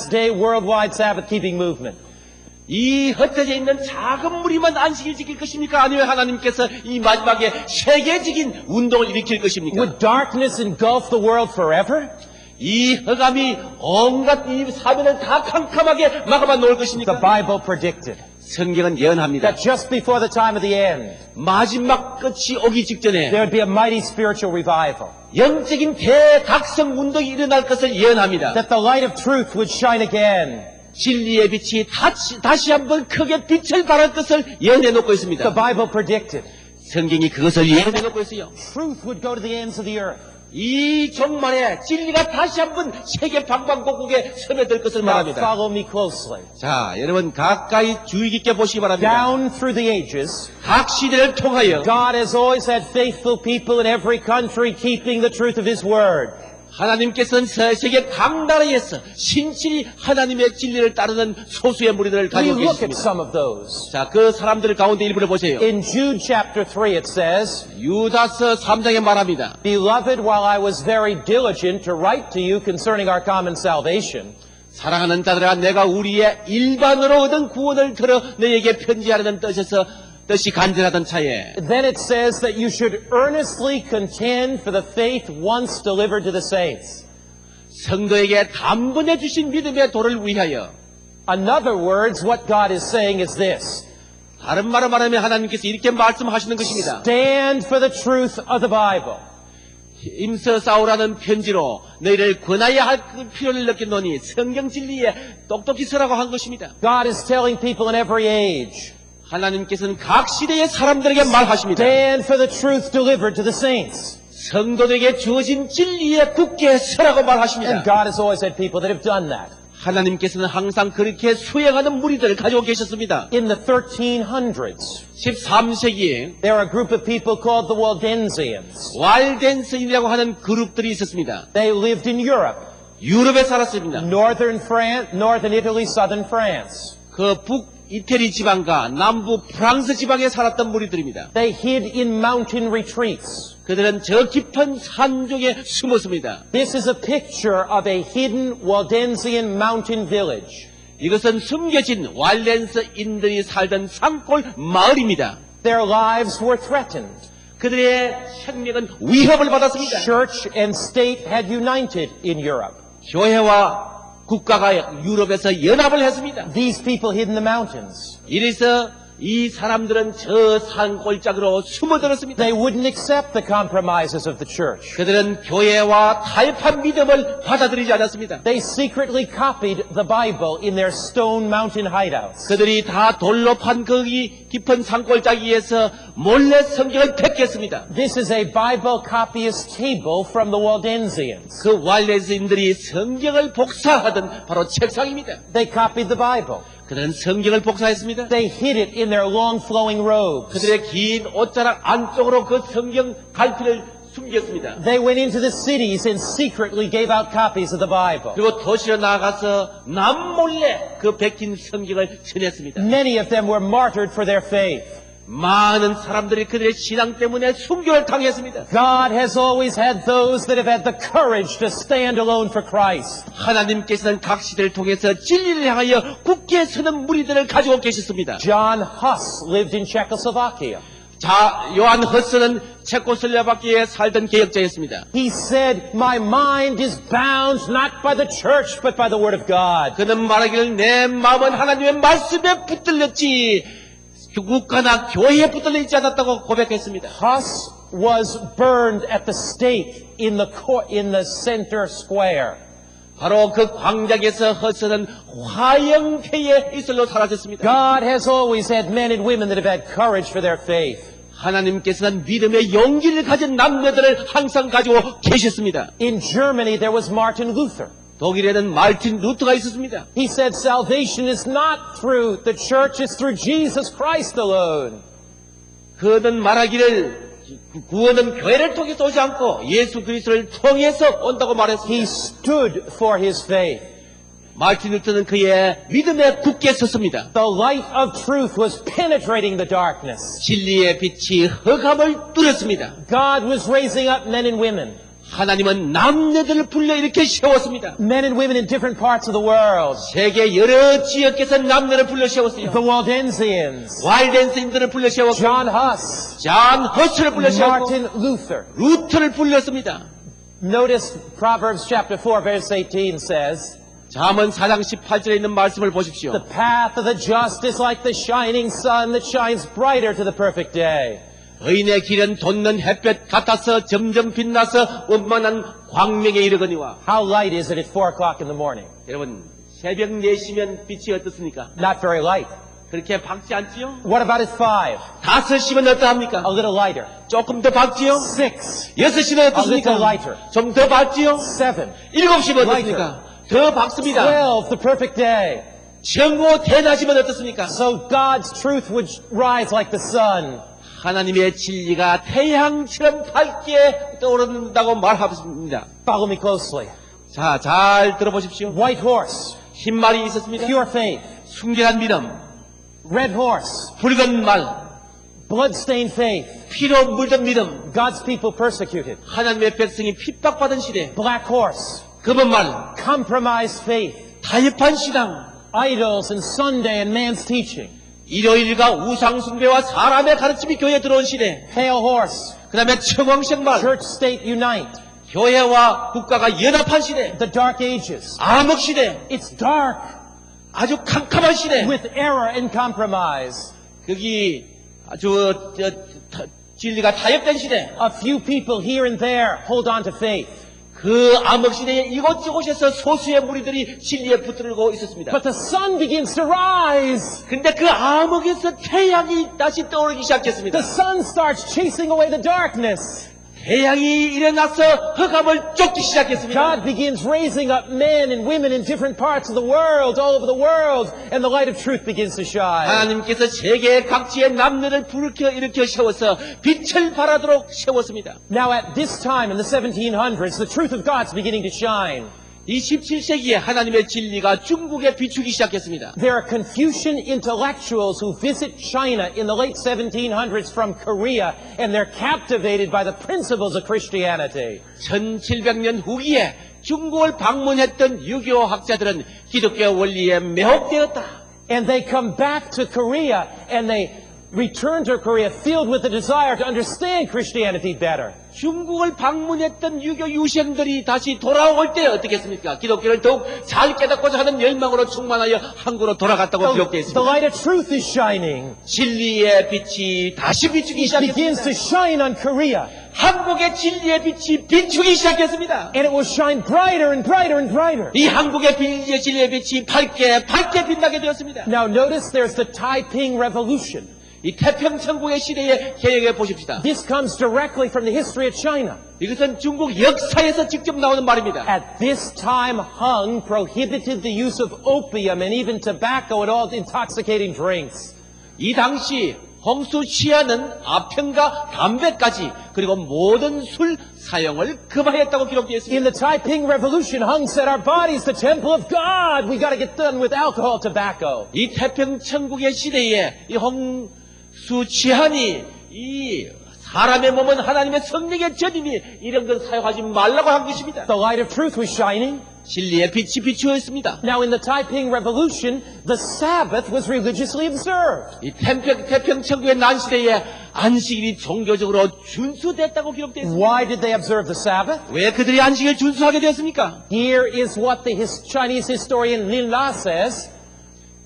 S4: day worldwide Sabbath-keeping movement?
S5: 이 흩어져 있는 작은 무리만 안식일 지킬 것입니까? 아니면 하나님께서 이 마지막에 세계적인 운동을 일으킬 것입니까?
S4: Would darkness engulf the world forever?
S5: 이 흑암이 온갖 이 사면을 다 캄캄하게 막아만 놓을
S4: The
S5: 것입니까?
S4: Bible predicted
S5: 성경은 예언합니다.
S4: that just before the time of the end,
S5: 마지막 끝이 오기 직전에
S4: there would be a mighty spiritual revival,
S5: 영적인 대각성 운동이 일어날 것을 예언합니다.
S4: that the light of truth would shine again.
S5: 진리의 빛이 다시 한번 크게 빛을 발할 것을 예언해 놓고
S4: The
S5: 있습니다.
S4: Bible predicted
S5: 성경이 그것을 예언해 놓고 있어요.
S4: truth would go to the ends of the earth.
S5: 이 종말에 진리가 다시 한번 세계 방방곡곡에 스며들 것을
S4: Now
S5: 말합니다.
S4: follow me closely.
S5: 자, 여러분 가까이 주의 깊게 보시기 바랍니다.
S4: Down through the ages,
S5: 각 시대를 통하여
S4: God has always had faithful people in every country keeping the truth of His Word.
S5: 하나님께서는 세계 각 나라에서 신실히 하나님의 진리를 따르는 소수의 무리들을
S4: We
S5: 가지고
S4: look at
S5: 계십니다.
S4: some of those.
S5: 자, 그 사람들 가운데 일부를 보세요.
S4: In Jude chapter 3 it says,
S5: 유다서 3장에 말합니다.
S4: Beloved, while I was very diligent to write to you concerning our common salvation,
S5: 사랑하는 자들아, 내가 우리의 일반으로 얻은 구원을 들어 너에게 편지하려는 뜻이 간절하던 차에
S4: then it says that you should earnestly contend for the faith once delivered to the saints.
S5: 성도에게 단번에 주신 믿음의 도를 위하여,
S4: In other words, what God is saying is this:
S5: 다른 말로 말하면 하나님께서 이렇게 말씀하시는 것입니다.
S4: stand for the truth of the Bible.
S5: 임서 싸우라는 편지로 너희를 권하여야 할 필요를 느꼈노니 성경 진리에 똑똑히 서라고 한 것입니다.
S4: God is telling people in every age,
S5: 하나님께서는 각 시대의 사람들에게 말하십니다.
S4: stand for the truth delivered to the saints.
S5: 성도들에게 주어진 진리에 굳게 서라고 말하십니다.
S4: And God has always had people that have done that.
S5: 하나님께서는 항상 그렇게 수행하는 무리들을 가지고 계셨습니다.
S4: In the 1300s,
S5: 13세기에
S4: there are a group of people called the Waldensians.
S5: 왈덴스인이라고 하는 그룹들이 있었습니다.
S4: They lived in Europe,
S5: 유럽에 살았습니다.
S4: northern Italy, southern France.
S5: 그 북이태리 지방과 남부 프랑스 지방에 살았던 무리들입니다.
S4: They hid in mountain retreats.
S5: 그들은 저 깊은 산중에 숨었습니다.
S4: This is a picture of a hidden Waldensian mountain village.
S5: 이것은 숨겨진 왈렌스인들이 살던 산골 마을입니다.
S4: Their lives were threatened.
S5: 그들의 생명은 위협을 받았습니다.
S4: Church and state had united in Europe.
S5: 교회와 국가가 유럽에서 연합을 했습니다.
S4: These people hid in the mountains.
S5: 이래서 이 사람들은 저 산골짜기로 숨어들었습니다.
S4: They wouldn't accept the compromises of the church.
S5: 그들은 교회와 타협한 믿음을 받아들이지 않았습니다.
S4: They secretly copied the Bible in their stone mountain hideouts.
S5: 그들이 다 돌로 판 거기 깊은 산골짜기에서 몰래 성경을 뺏겼습니다.
S4: This is a Bible copyist table from the Waldensians.
S5: 그 왈렌스인들이 성경을 복사하던 바로 책상입니다.
S4: They copied the Bible.
S5: 그들은 성경을 복사했습니다.
S4: They hid it in their long flowing robes.
S5: 그들의 긴 옷자락 안쪽으로 그 성경 갈피를 숨겼습니다.
S4: They went into the cities and secretly gave out copies of the Bible.
S5: 그리고 도시로 나가서 남몰래 그 베낀 성경을 전했습니다.
S4: Many of them were martyred for their faith.
S5: 많은 사람들이 그들의 신앙 때문에 순교를 당했습니다.
S4: God has always had those that have had the courage to stand alone for Christ.
S5: 하나님께서는 각 시대를 통해서 진리를 향하여 굳게 서는 무리들을 가지고 계셨습니다.
S4: John Huss lived in Czechoslovakia.
S5: 자, 요한 허스는 체코슬로바키아에 살던 개혁자였습니다.
S4: He said, "My mind is bound not by the church but by the word of God."
S5: 그는 말하기를 내 마음은 하나님의 말씀에 붙들렸지 국가나 교회에 붙들려 있지 않았다고 고백했습니다.
S4: Huss was burned at the stake in the center square.
S5: 바로 그 광장에서 허스는 화형태의 이슬로 사라졌습니다.
S4: God has always had men and women that have had courage for their faith.
S5: 하나님께서는 믿음의 용기를 가진 남녀들을 항상 가지고 계셨습니다.
S4: In Germany, there was Martin Luther.
S5: 독일에는 마르틴 루터가 있었습니다.
S4: He said salvation is not through the church, it's through Jesus Christ alone.
S5: 그는 말하기를 구원은 교회를 통해서 오지 않고 예수 그리스도를 통해서 온다고
S4: He
S5: 말했습니다.
S4: stood for his faith.
S5: 마르틴 루터는 그의 믿음에 굳게 섰습니다.
S4: The light of truth was penetrating the darkness.
S5: 진리의 빛이 흑암을 뚫었습니다.
S4: God was raising up men and women.
S5: 하나님은 남녀들을 불러일으켜 세웠습니다.
S4: Men and women in different parts of the world.
S5: 세계 여러 지역에서 남녀를 불러 세웠어요.
S4: The Waldensians.
S5: 와일덴스인들을 불러 세웠고
S4: John Huss.
S5: 잔 허스를 불러 세웠고
S4: Martin Luther.
S5: 루터를 불렀습니다.
S4: Notice Proverbs chapter 4 verse 18 says,
S5: 잠언 4장 18절에 있는 말씀을 보십시오.
S4: "The path of the just is like the shining sun that shines brighter to the perfect day."
S5: 의인의 길은 돋는 햇볕 같아서 점점 빛나서 원만한 광명에 이르거니와.
S4: How light is it at 4 o'clock in the morning?
S5: 여러분 새벽 4시면 빛이 어떻습니까?
S4: Not very light.
S5: 그렇게 밝지 않지요?
S4: What about at 5?
S5: 5시면 어떠합니까?
S4: A little lighter.
S5: 조금 더 밝지요?
S4: 6,
S5: 6시면
S4: A
S5: 어떻습니까?
S4: little lighter.
S5: 좀 더 밝지요?
S4: 7,
S5: 7시면 어떻습니까? 더 밝습니다.
S4: 12, the perfect day.
S5: 정오 대낮이면 어떻습니까?
S4: So God's truth would rise like the sun.
S5: 하나님의 진리가 태양처럼 밝게 떠오른다고 말합니다.
S4: Follow me closely.
S5: 자, 잘 들어보십시오.
S4: White horse,
S5: 흰말이 있었습니다.
S4: pure faith.
S5: 순결한 믿음,
S4: Red horse,
S5: 붉은 말,
S4: blood-stained faith.
S5: 피로 물든 믿음,
S4: God's people persecuted.
S5: 하나님의 백성이 핍박받은 시대,
S4: Black horse,
S5: 검은 말,
S4: compromised faith.
S5: 타협한 신앙,
S4: Idols and Sunday and man's teaching.
S5: 일요일과 우상숭배와 사람의 가르침이 교회에 들어온 시대,
S4: Pale horse,
S5: 그 다음에 청왕생말,
S4: church-state unite.
S5: 교회와 국가가 연합한 시대,
S4: The dark ages.
S5: 암흑 시대,
S4: It's dark
S5: 아주 캄캄한 시대.
S4: with error and compromise.
S5: 거기 아주 진리가 타협된 시대.
S4: A few people here and there hold on to faith.
S5: 그 암흑 시대에 이곳저곳에서 소수의 무리들이 진리에 붙들고 있었습니다.
S4: But the sun begins to rise.
S5: 근데 그 암흑에서 태양이 다시 떠오르기 시작했습니다.
S4: The sun starts chasing away the darkness.
S5: 태양이 일어나서 흑암을 쫓기 시작했습니다.
S4: God begins raising up men and women in different parts of the world, all over the world, and the light of truth begins to shine.
S5: 하나님께서 세계 각지의 남녀를 일으켜 세워서 빛을 발하도록 세웠습니다.
S4: Now at this time in the 1700s, the truth of God's beginning to shine.
S5: 이 17세기에 하나님의 진리가 중국에 비추기 시작했습니다.
S4: There are Confucian intellectuals who visit China in the late 1700s from Korea, and they're captivated by the principles of Christianity.
S5: 1700년 후기에 중국을 방문했던 유교 학자들은 기독교 원리에 매혹되었다.
S4: And they come back to Korea, and they return to Korea filled with the desire to understand Christianity better.
S5: 중국을 방문했던 유교 유생들이 다시 돌아올 때 어떻겠습니까? 기독교를 더욱 잘 깨닫고자 하는 열망으로 충만하여 한국으로 돌아갔다고 기록되어
S4: The
S5: 있습니다.
S4: light of truth is shining.
S5: 진리의 빛이 다시 비추기
S4: It begins to
S5: 시작했습니다.
S4: shine on Korea,
S5: 한국의 진리의 빛이 비추기 시작했습니다.
S4: and it will shine brighter and brighter and brighter.
S5: 이 한국의 진리의 빛이 밝게 빛나게 되었습니다.
S4: Now notice there's the Taiping Revolution.
S5: 이 태평천국의 시대의 개혁에 보십시다.
S4: This comes directly from the history of China.
S5: 이것은 중국 역사에서 직접 나오는 말입니다.
S4: At this time, Hung prohibited the use of opium and even tobacco and all intoxicating drinks.
S5: 이 당시 홍수 시아는 아편과 담배까지 그리고 모든 술 사용을 금하였다고 기록되어 있습니다.
S4: In the Taiping Revolution, Hung said, our body's the temple of God. We got to get done with alcohol, tobacco.
S5: 이 태평천국의 시대에 이 홍수 치한이 이 사람의 몸은 하나님의 성령의 전이니 이런 것 사용하지 말라고 한 것입니다.
S4: The light of truth was shining.
S5: 진리의 빛이 비추어있습니다.
S4: Now, in the Taiping Revolution, the Sabbath was religiously observed.
S5: 이 태평천국의 난시대에 안식일이 종교적으로 준수됐다고 기록되어 있습니다.
S4: Why did they observe the Sabbath?
S5: 왜 그들이 안식일을 준수하게 되었습니까?
S4: Here is what the Chinese historian Lin La says.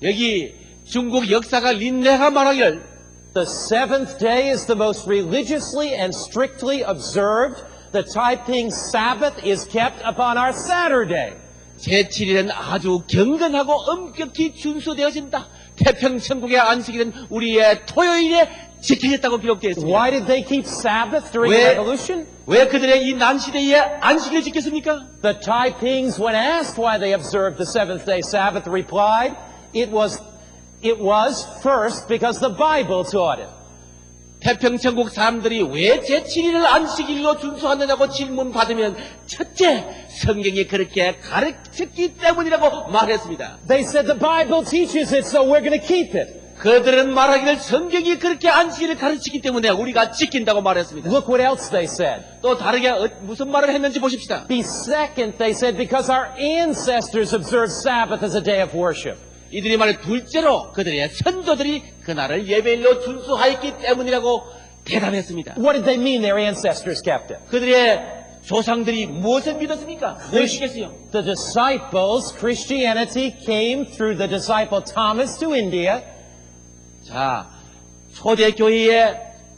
S5: 여기 중국 역사가 린레가 말하기를
S4: The seventh day is the most religiously and strictly observed. The Taiping Sabbath is kept upon our Saturday.
S5: 제7일은 아주 경건하고 엄격히 준수되어진다. 태평천국의 안식일은 우리의 토요일에 지켜졌다고 기록되어 있습니다.
S4: Why did they keep Sabbath during the revolution?
S5: 왜 그들의 이 난시대에 안식일을 지켰습니까?
S4: The Taipings, when asked why they observed the seventh day Sabbath, replied, it was first because the Bible taught it.
S5: 태평천국 사람들이 왜 제7일을 안식일로 준수하느냐고 질문받으면 첫째, 성경이 그렇게 가르쳤기 때문이라고 말했습니다.
S4: They said the Bible teaches it, so we're going to keep it.
S5: 그들은 말하기를 성경이 그렇게 안식일을 가르치기 때문에 우리가 지킨다고 말했습니다.
S4: Look what else they said.
S5: 또 다르게 무슨 말을 했는지 보십시다.
S4: Second, they said because our ancestors observed Sabbath as a day of worship.
S5: 이들이 말해 둘째로 그들의 선조들이 그날을 예배일로 준수하였기 때문이라고 대답했습니다.
S4: What did they mean their ancestors kept it?
S5: 그들의 조상들이 무엇을 믿었습니까? 무엇이겠어요?
S4: The disciples, Christianity came through the disciple Thomas to India.
S5: 자, 초대교회의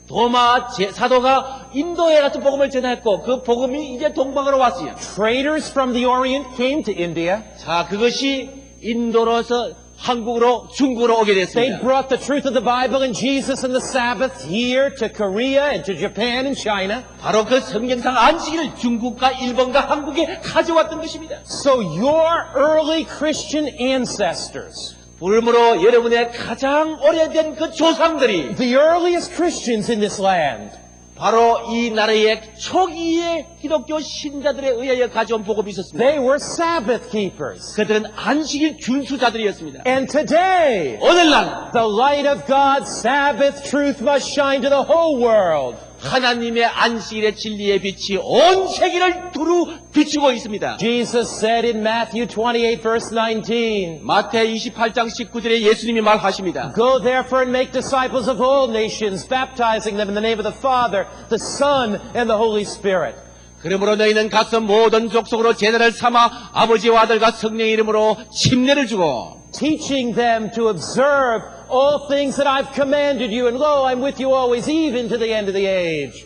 S5: 도마 사도가 인도에 가서 복음을 전했고 그 복음이 이제 동방으로 왔어요.
S4: Traders from the Orient came to India.
S5: 자, 그것이 인도로서 한국으로 중국으로 오게
S4: They
S5: 됐습니다.
S4: brought the truth of the Bible and Jesus and the Sabbath here to Korea and to Japan and China.
S5: 바로 그 성경상 안식일을 중국과 일본과 한국에 가져왔던 것입니다.
S4: So your early Christian ancestors,
S5: 그러므로 여러분의 가장 오래된 그 조상들이
S4: the earliest Christians in this land,
S5: 바로 이 나라의 초기의 기독교 신자들에 의하여 가져온 복음이 있었습니다.
S4: they were Sabbath keepers.
S5: 그들은 안식일 준수자들이었습니다.
S4: And today,
S5: 오늘날
S4: the light of God's Sabbath truth must shine to the whole world.
S5: 하나님의 안식일의 진리의 빛이 온 세계를 두루 비추고 있습니다.
S4: Jesus said in Matthew 28 verse 19,
S5: 마태 28장 19절에 예수님이 말하십니다.
S4: Go therefore and make disciples of all nations, baptizing them in the name of the Father, the Son, and the Holy Spirit.
S5: 그러므로 너희는 가서 모든 족속으로 제자를 삼아 아버지와 아들과 성령의 이름으로 침례를 주고
S4: Teaching them to observe all things that I've commanded you, and lo, I'm with you always, even to the end of the age.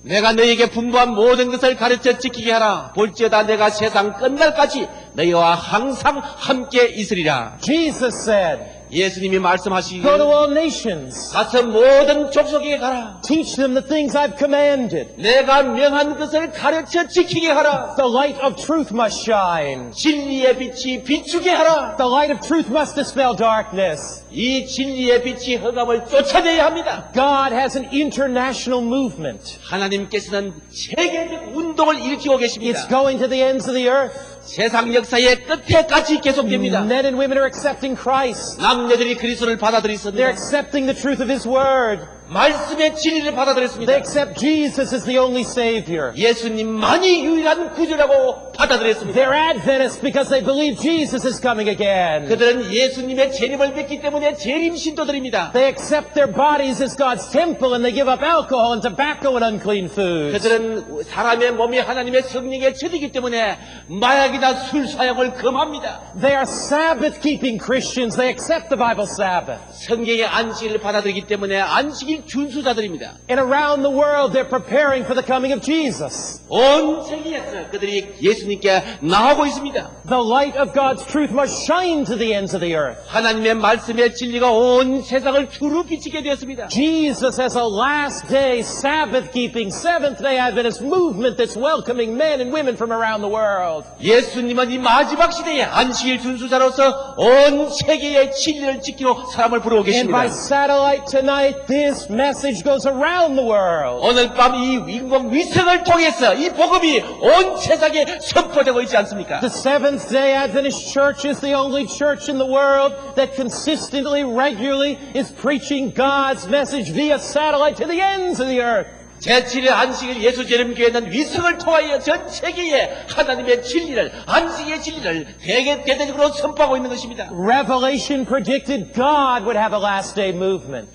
S5: 내가 너희에게 분부한 모든 것을 가르쳐 지키게 하라. 볼지어다 내가 세상 끝날까지 너희와 항상 함께 있으리라.
S4: Jesus said,
S5: 예수님이 말씀하시기를
S4: Go to all nations.
S5: 가서 모든 족속에게 가라.
S4: Teach them the things I've commanded.
S5: 내가 명한 것을 가르쳐 지키게 하라.
S4: The light of truth must shine.
S5: 진리의 빛이 비추게 하라.
S4: The light of truth must dispel darkness.
S5: 이 진리의 빛이 흑암을 쫓아내야 합니다.
S4: God has an international movement.
S5: 하나님께서는 세계적 운동을 일으키고
S4: It's
S5: 계십니다.
S4: going to the ends of the earth.
S5: 세상 역사의 끝에까지 계속됩니다.
S4: Men and women are accepting Christ.
S5: 남녀들이 그리스도를
S4: They're
S5: 받아들였습니다.
S4: accepting the truth of His Word.
S5: 말씀의 진리를
S4: They
S5: 받아들였습니다.
S4: accept Jesus as the only Savior.
S5: 예수님만이 유일한 구주라고 받아들였습니다.
S4: They're Adventists because they believe Jesus is coming again.
S5: 그들은 예수님의 재림을 믿기 때문에 재림 신도들입니다.
S4: They accept their bodies as God's temple and they give up alcohol and tobacco and unclean foods.
S5: 그들은 사람의 몸이 하나님의 성령의 처리이기 때문에 마약이나 술 사용을 금합니다.
S4: They are Sabbath-keeping Christians. They accept the Bible Sabbath.
S5: 성경의 안식일을 받아들이기 때문에 안식일 안식 준수자들입니다.
S4: And around the world, they're preparing for the coming of Jesus.
S5: 온 세계에서 그들이 예수님께 나오고 있습니다.
S4: The light of God's truth must shine to the ends of the earth.
S5: 하나님의 말씀의 진리가 온 세상을 두루 비치게 되었습니다.
S4: Jesus has a last day Sabbath keeping, Seventh day Adventist movement that's welcoming men and women from around the world.
S5: 예수님은 이 마지막 시대에 안식일 준수자로서 온 세계의 진리를 지키러 사람을 부르고
S4: And by
S5: 계십니다.
S4: satellite tonight, this message goes around the world.
S5: 오늘 밤 이 인공 위성을 통해서 이 복음이 온 세상에 선포되고 있지 않습니까?
S4: The Seventh day Adventist Church is the only church in the world that consistently, regularly is preaching God's message via satellite to the ends of the earth.
S5: 제7의 안식일 예수재림교회는 위성을 통하여 전 세계에 하나님의 진리를, 안식의 진리를 대대적으로 선포하고 있는 것입니다.
S4: Revelation predicted God would have a last day movement.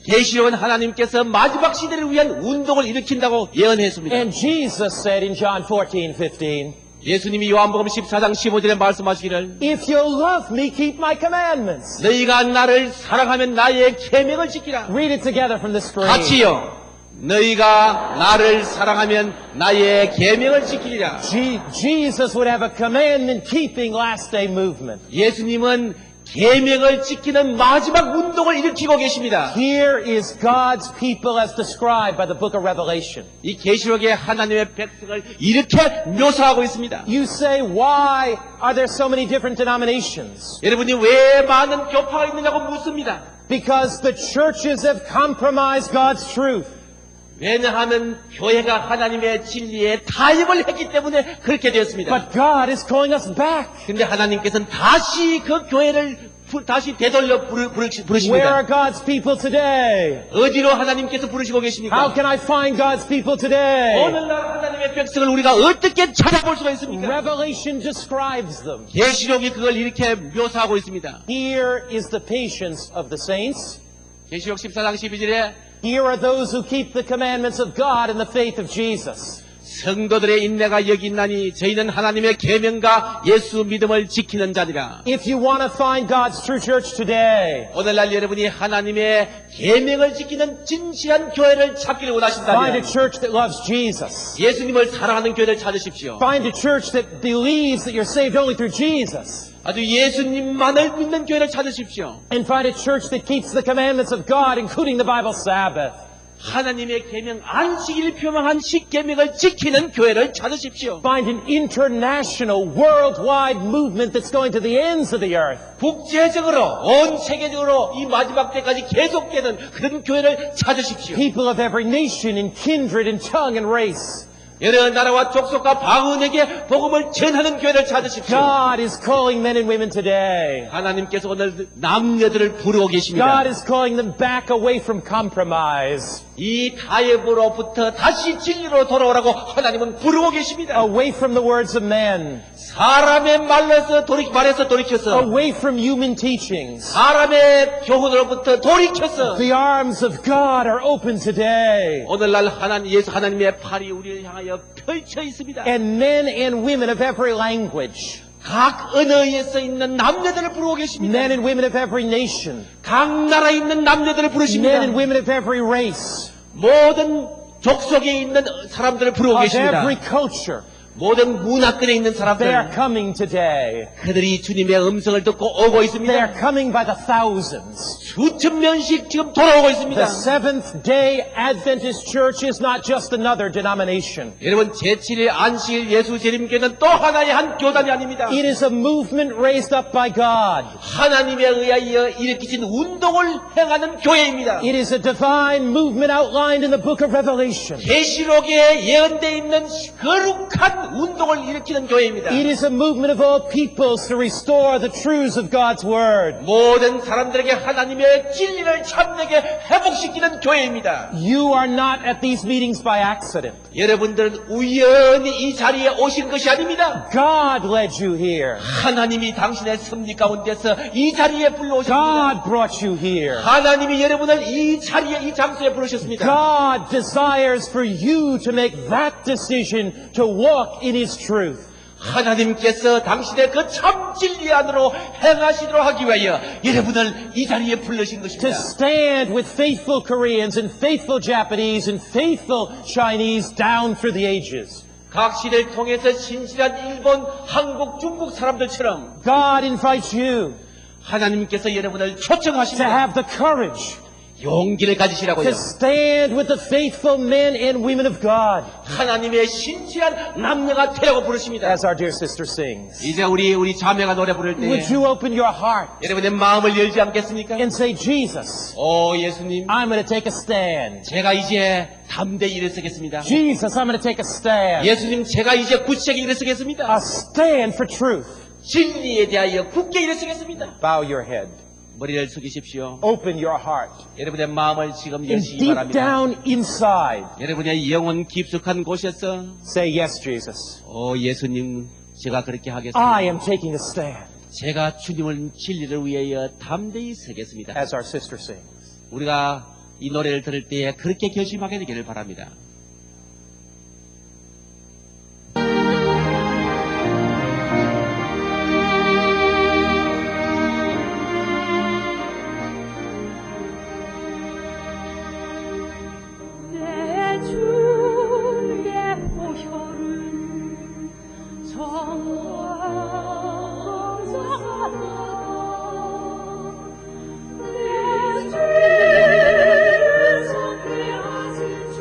S5: 계시록은 하나님께서 마지막 시대를 위한 운동을 일으킨다고 예언했습니다.
S4: And Jesus said in John 14:15,
S5: 예수님이 요한복음 14장 15절에 말씀하시기를
S4: if you love me, keep my commandments.
S5: 너희가 나를 사랑하면 나의 계명을 지키라.
S4: Read it together from the screen.
S5: 같이요. 너희가 나를 사랑하면 나의 계명을 지키리라.
S4: Jesus would have a commandment-keeping last day movement.
S5: 예수님은 계명을 지키는 마지막 운동을 일으키고 계십니다.
S4: Here is God's people as described by the book of Revelation.
S5: 이 계시록의 하나님의 백성을 이렇게 묘사하고 있습니다.
S4: You say, why are there so many different denominations?
S5: 여러분이 왜 많은 교파가 있느냐고 묻습니다.
S4: Because the churches have compromised God's truth.
S5: 왜냐하면 교회가 하나님의 진리에 타협을 했기 때문에 그렇게 되었습니다.
S4: But God is calling us back.
S5: 근데 하나님께서는 다시 그 교회를 다시 되돌려
S4: Where
S5: 부르십니다.
S4: are God's people today?
S5: 어디로 하나님께서 부르시고 계십니까?
S4: How can I find God's people today?
S5: 오늘날 하나님의 백성을 우리가 어떻게 찾아볼 수가 있습니까?
S4: Revelation describes them.
S5: 계시록이 그걸 이렇게 묘사하고 있습니다.
S4: Here is the patience of the saints.
S5: 계시록 14장 12절에
S4: Here are those who keep the commandments of God and the faith of Jesus.
S5: 성도들의 인내가 여기 있나니 저희는 하나님의 계명과 예수 믿음을 지키는 자니라.
S4: If you want to find God's true church today,
S5: 오늘날 여러분이 하나님의 계명을 지키는 진실한 교회를 찾기를
S4: find a
S5: 원하신다면
S4: church that loves Jesus.
S5: 예수님을 사랑하는 교회를 찾으십시오.
S4: Find a church that believes that you're saved only through Jesus.
S5: 아주 예수님만을 믿는 교회를 찾으십시오.
S4: And find a church that keeps the commandments of God, including the Bible Sabbath.
S5: 하나님의 계명 안식일 표명한 십계명을 지키는 교회를 찾으십시오.
S4: Find an international, worldwide movement that's going to the ends of the earth.
S5: 국제적으로 온 세계적으로 이 마지막 때까지 계속되는 그런 교회를 찾으십시오.
S4: People of every nation and kindred and tongue and race.
S5: 여러 나라와 족속과 방언에게 복음을 전하는 교회를 찾으십시오.
S4: God is calling men and women today.
S5: 하나님께서 오늘 남녀들을 부르고 계십니다.
S4: God is calling them back away from compromise,
S5: 이 타협으로부터 다시 진리로 돌아오라고 하나님은 부르고 계십니다.
S4: away from the words of men,
S5: 사람의 말에서 돌이켜서
S4: away from human teachings.
S5: 사람의 교훈으로부터 돌이켜서
S4: The arms of God are open today.
S5: 오늘날 하나님의 팔이 우리를 향하여 펼쳐 있습니다.
S4: And men and women of every language,
S5: 각 언어에 써 있는 남녀들을 부르고 계십니다.
S4: men and women of every nation,
S5: 각 나라에 있는 남녀들을 부르십니다.
S4: men and women of every race,
S5: 모든 족속에 있는 사람들을 부르고
S4: of
S5: 계십니다.
S4: every culture,
S5: 모든 문화권에 있는
S4: they are
S5: 사람들,
S4: coming today.
S5: 그들이 주님의 음성을 듣고 오고
S4: They
S5: 있습니다.
S4: are coming by the thousands.
S5: 수천 명씩 지금 돌아오고 있습니다.
S4: The Seventh-day Adventist Church is not just another denomination.
S5: 여러분, 제7일 안식일 예수 재림교회는 또 하나의 한 교단이 아닙니다.
S4: It is a movement raised up by God.
S5: 하나님에 의하여 일으키신 운동을 행하는 교회입니다.
S4: It is a divine movement outlined in the book of Revelation.
S5: 계시록에 예언되어 있는 거룩한 운동을 일으키는 교회입니다.
S4: It is a movement of all peoples to restore the truths of God's Word.
S5: 모든 사람들에게 하나님의 진리를 참되게 회복시키는 교회입니다.
S4: You are not at these meetings by accident.
S5: 여러분들은 우연히 이 자리에 오신 것이 아닙니다.
S4: God led you here.
S5: 하나님이 당신의 섭리 가운데서 이 자리에 불러오셨습니다.
S4: God brought you here.
S5: 하나님이 여러분을 이 자리에, 이 장소에 부르셨습니다.
S4: God desires for you to make that decision to walk in His truth.
S5: 하나님께서 당신의 그 참 진리 안으로 행하시도록 하기 위하여 여러분을 이 자리에 부르신
S4: To
S5: 것입니다.
S4: stand with faithful Koreans and faithful Japanese and faithful Chinese down through the ages.
S5: 각 시대를 통해서 신실한 일본, 한국, 중국 사람들처럼
S4: God invites you
S5: 하나님께서 여러분을
S4: to
S5: 초청하십니다.
S4: have the courage
S5: 용기를 가지시라고요.
S4: to stand with the faithful men and women of God.
S5: 하나님의 신실한 남녀가 되라고 부르십니다.
S4: As our dear sister sings.
S5: 이제 우리 자매가 노래 부를 때
S4: Would you open your heart
S5: 여러분의 마음을 열지 않겠습니까?
S4: and say, Jesus,
S5: 오 예수님,
S4: I'm going to take a stand.
S5: 제가 이제 담대히 일어서겠습니다.
S4: Jesus, I'm going to take a stand.
S5: 예수님, 제가 이제 굳세게 일어서겠습니다.
S4: A stand for truth.
S5: 진리에 대하여 굳게 일어서겠습니다.
S4: Bow your head.
S5: 머리를 숙이십시오.
S4: Open your heart.
S5: 여러분의 마음을 지금
S4: And
S5: 여시기
S4: deep
S5: 바랍니다.
S4: down inside,
S5: 여러분의 영혼 깊숙한 곳에서
S4: say, yes, Jesus.
S5: 오 예수님, 제가 그렇게 하겠습니다.
S4: I am taking a stand.
S5: 제가 주님을 진리를 위하여 담대히 서겠습니다.
S4: As our sister sings.
S5: 우리가 이 노래를 들을 때에 그렇게 결심하게 되기를 바랍니다.
S6: 내 주의 보혈을 정화하자 내 죄를 상대하신 주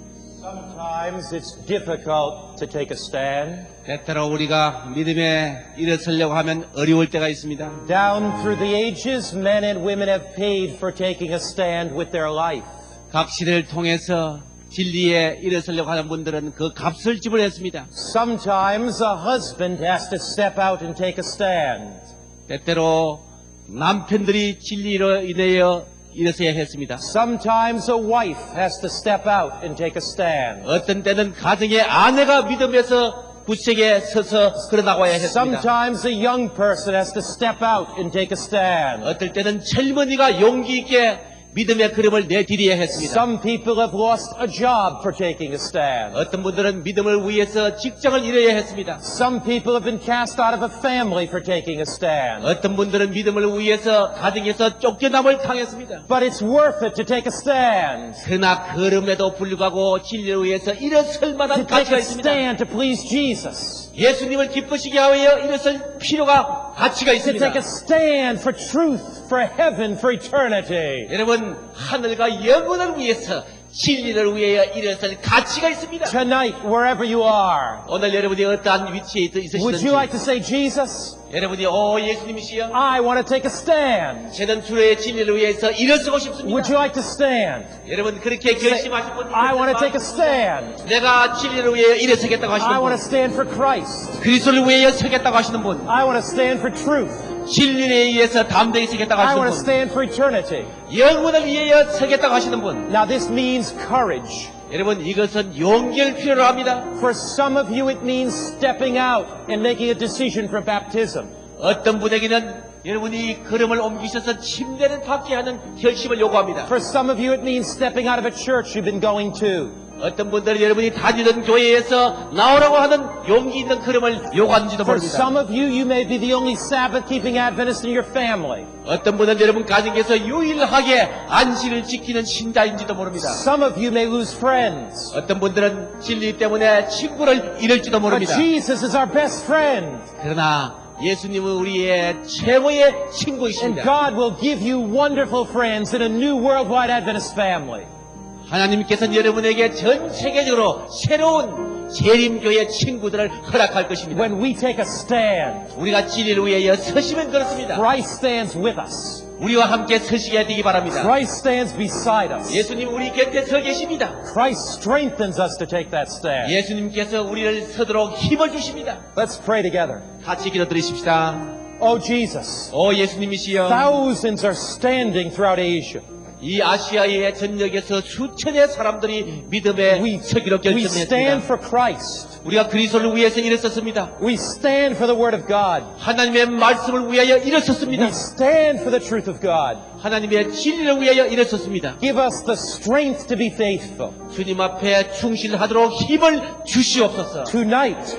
S4: Sometimes it's difficult to take a stand.
S5: 때때로 우리가 믿음에 일어서려고 하면 어려울 때가 있습니다.
S4: Down through the ages, men and women have paid for taking a stand with their life.
S5: 각 시대를 통해서 진리에 일어서려고 하는 분들은 그 값을 지불했습니다.
S4: Sometimes a husband has to step out and take a stand.
S5: 때때로 남편들이 진리로 인하여 일어서야 했습니다.
S4: Sometimes a wife has to step out and take a stand.
S5: 어떤 때는 가정의 아내가 믿음에서 굳세게 서서 걸어나가야 했습니다.
S4: Sometimes a young person has to step out and take a stand.
S5: 어떨 때는 젊은이가 용기 있게 믿음의 걸음을 내디뎌야 했습니다.
S4: Some people have lost a job for taking a stand.
S5: 어떤 분들은 믿음을 위해서 직장을 잃어야 했습니다.
S4: Some people have been cast out of a family for taking a stand.
S5: 어떤 분들은 믿음을 위해서 가정에서 쫓겨남을 당했습니다.
S4: But it's worth it to take a stand.
S5: 그러나 걸음에도 불구하고 진리를 위해서 일어설
S4: To
S5: 만한
S4: take
S5: 가치가
S4: a
S5: 있습니다.
S4: stand to please Jesus.
S5: 예수님을 기쁘시게 하여 일어설 필요가 가치가
S4: To
S5: 있습니다.
S4: take a stand for truth, for heaven, for eternity.
S5: 여러분 하늘과 영혼을 위해서 진리를 위하여 일어설 가치가 있습니다.
S4: Tonight, wherever you are,
S5: 오늘 여러분이 어떠한 위치에
S4: would
S5: 있으시든지
S4: you like to say, Jesus,
S5: 여러분이 오 예수님이시여
S4: I want to take a stand.
S5: 저는 주의 진리를 위해서 일어서고
S4: Would
S5: 싶습니다.
S4: you like to stand?
S5: 여러분 그렇게 결심하신 분
S4: I want to take a stand.
S5: 내가 진리를 위하여 일어서겠다고
S4: I
S5: 하시는
S4: want
S5: 분
S4: to stand for Christ.
S5: 그리스도를 위하여 서겠다고 하시는 분
S4: I want to stand for truth.
S5: 진리에 의해서 담대히 서겠다고
S4: I want to
S5: 하시는
S4: stand for eternity.
S5: 분 영혼을 위하여 서겠다고 하시는 분
S4: Now this means courage.
S5: 여러분 이것은 용기를 필요로 합니다.
S4: For some of you it means stepping out and making a decision for baptism.
S5: 어떤 분에게는 여러분이 걸음을 옮기셔서 침례를 받게 하는 결심을 요구합니다.
S4: For some of you it means stepping out of a church you've been going to.
S5: 어떤 분들은 여러분이 다니던 교회에서 나오라고 하는 용기 있는 걸음을 요구하는지도
S4: For
S5: 모릅니다.
S4: some of you, you may be the only Sabbath-keeping Adventist in your family.
S5: 어떤 분은 여러분 가정에서 유일하게 안식을 지키는 신자인지도 모릅니다.
S4: Some of you may lose friends.
S5: 어떤 분들은 진리 때문에 친구를 잃을지도
S4: But
S5: 모릅니다.
S4: Jesus is our best friend.
S5: 그러나 예수님은 우리의 최고의
S4: And
S5: 친구이십니다.
S4: God will give you wonderful friends in a new worldwide Adventist family.
S5: 하나님께서는 여러분에게 전 세계적으로 새로운 재림교회 친구들을 허락할 것입니다.
S4: When we take a stand,
S5: 우리가 진리를 위하여 서시면 그렇습니다.
S4: Christ stands with us.
S5: 우리와 함께 서시게 되기 바랍니다.
S4: Christ stands beside us.
S5: 예수님 우리 곁에 서 계십니다.
S4: Christ strengthens us to take that stand.
S5: 예수님께서 우리를 서도록 힘을 주십니다.
S4: Let's pray together.
S5: 같이 기도드리십시다.
S4: Oh Jesus,
S5: 오 예수님이시여
S4: thousands are standing throughout Asia.
S5: 이 아시아의 전역에서 수천의 사람들이 믿음에 서기로
S4: We stand
S5: 결정했습니다.
S4: for Christ.
S5: 우리가 그리스도를 위해서 일어섰습니다.
S4: We stand for the Word of God.
S5: 하나님의 말씀을 위하여 일어섰습니다.
S4: We stand for the truth of God.
S5: 하나님의 진리를 위하여 일어섰습니다.
S4: Give us the strength to be faithful.
S5: 주님 앞에 충실하도록 힘을 주시옵소서.
S4: Tonight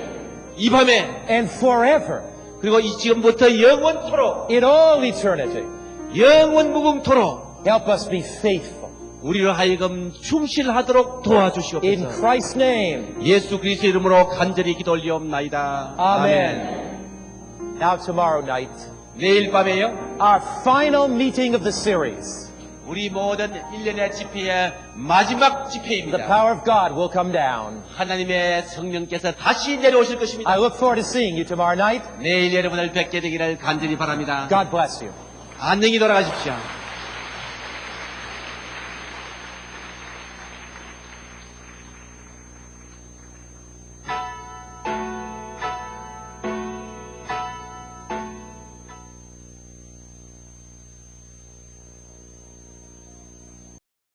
S5: 이 밤에
S4: and forever.
S5: 그리고 이 지금부터 영원토록
S4: In all eternity.
S5: 영원 무궁토록
S4: Help us be faithful.
S5: 우리로 하여금 충실하도록
S4: In
S5: 도와주시옵소서.
S4: Christ's name.
S5: 예수 그리스도 이름으로 간절히 기도 올리옵나이다.
S4: Amen. Now tomorrow night,
S5: 내일 밤에요.
S4: our final meeting of the series.
S5: 우리 모든 1년의 집회의 마지막
S4: The
S5: 집회입니다.
S4: power of God will come down.
S5: 하나님의 성령께서 다시 내려오실 것입니다.
S4: I look forward to seeing you tomorrow night.
S5: 내일 여러분을 뵙게 되기를 간절히 바랍니다.
S4: God bless you.
S5: 안녕히 돌아가십시오.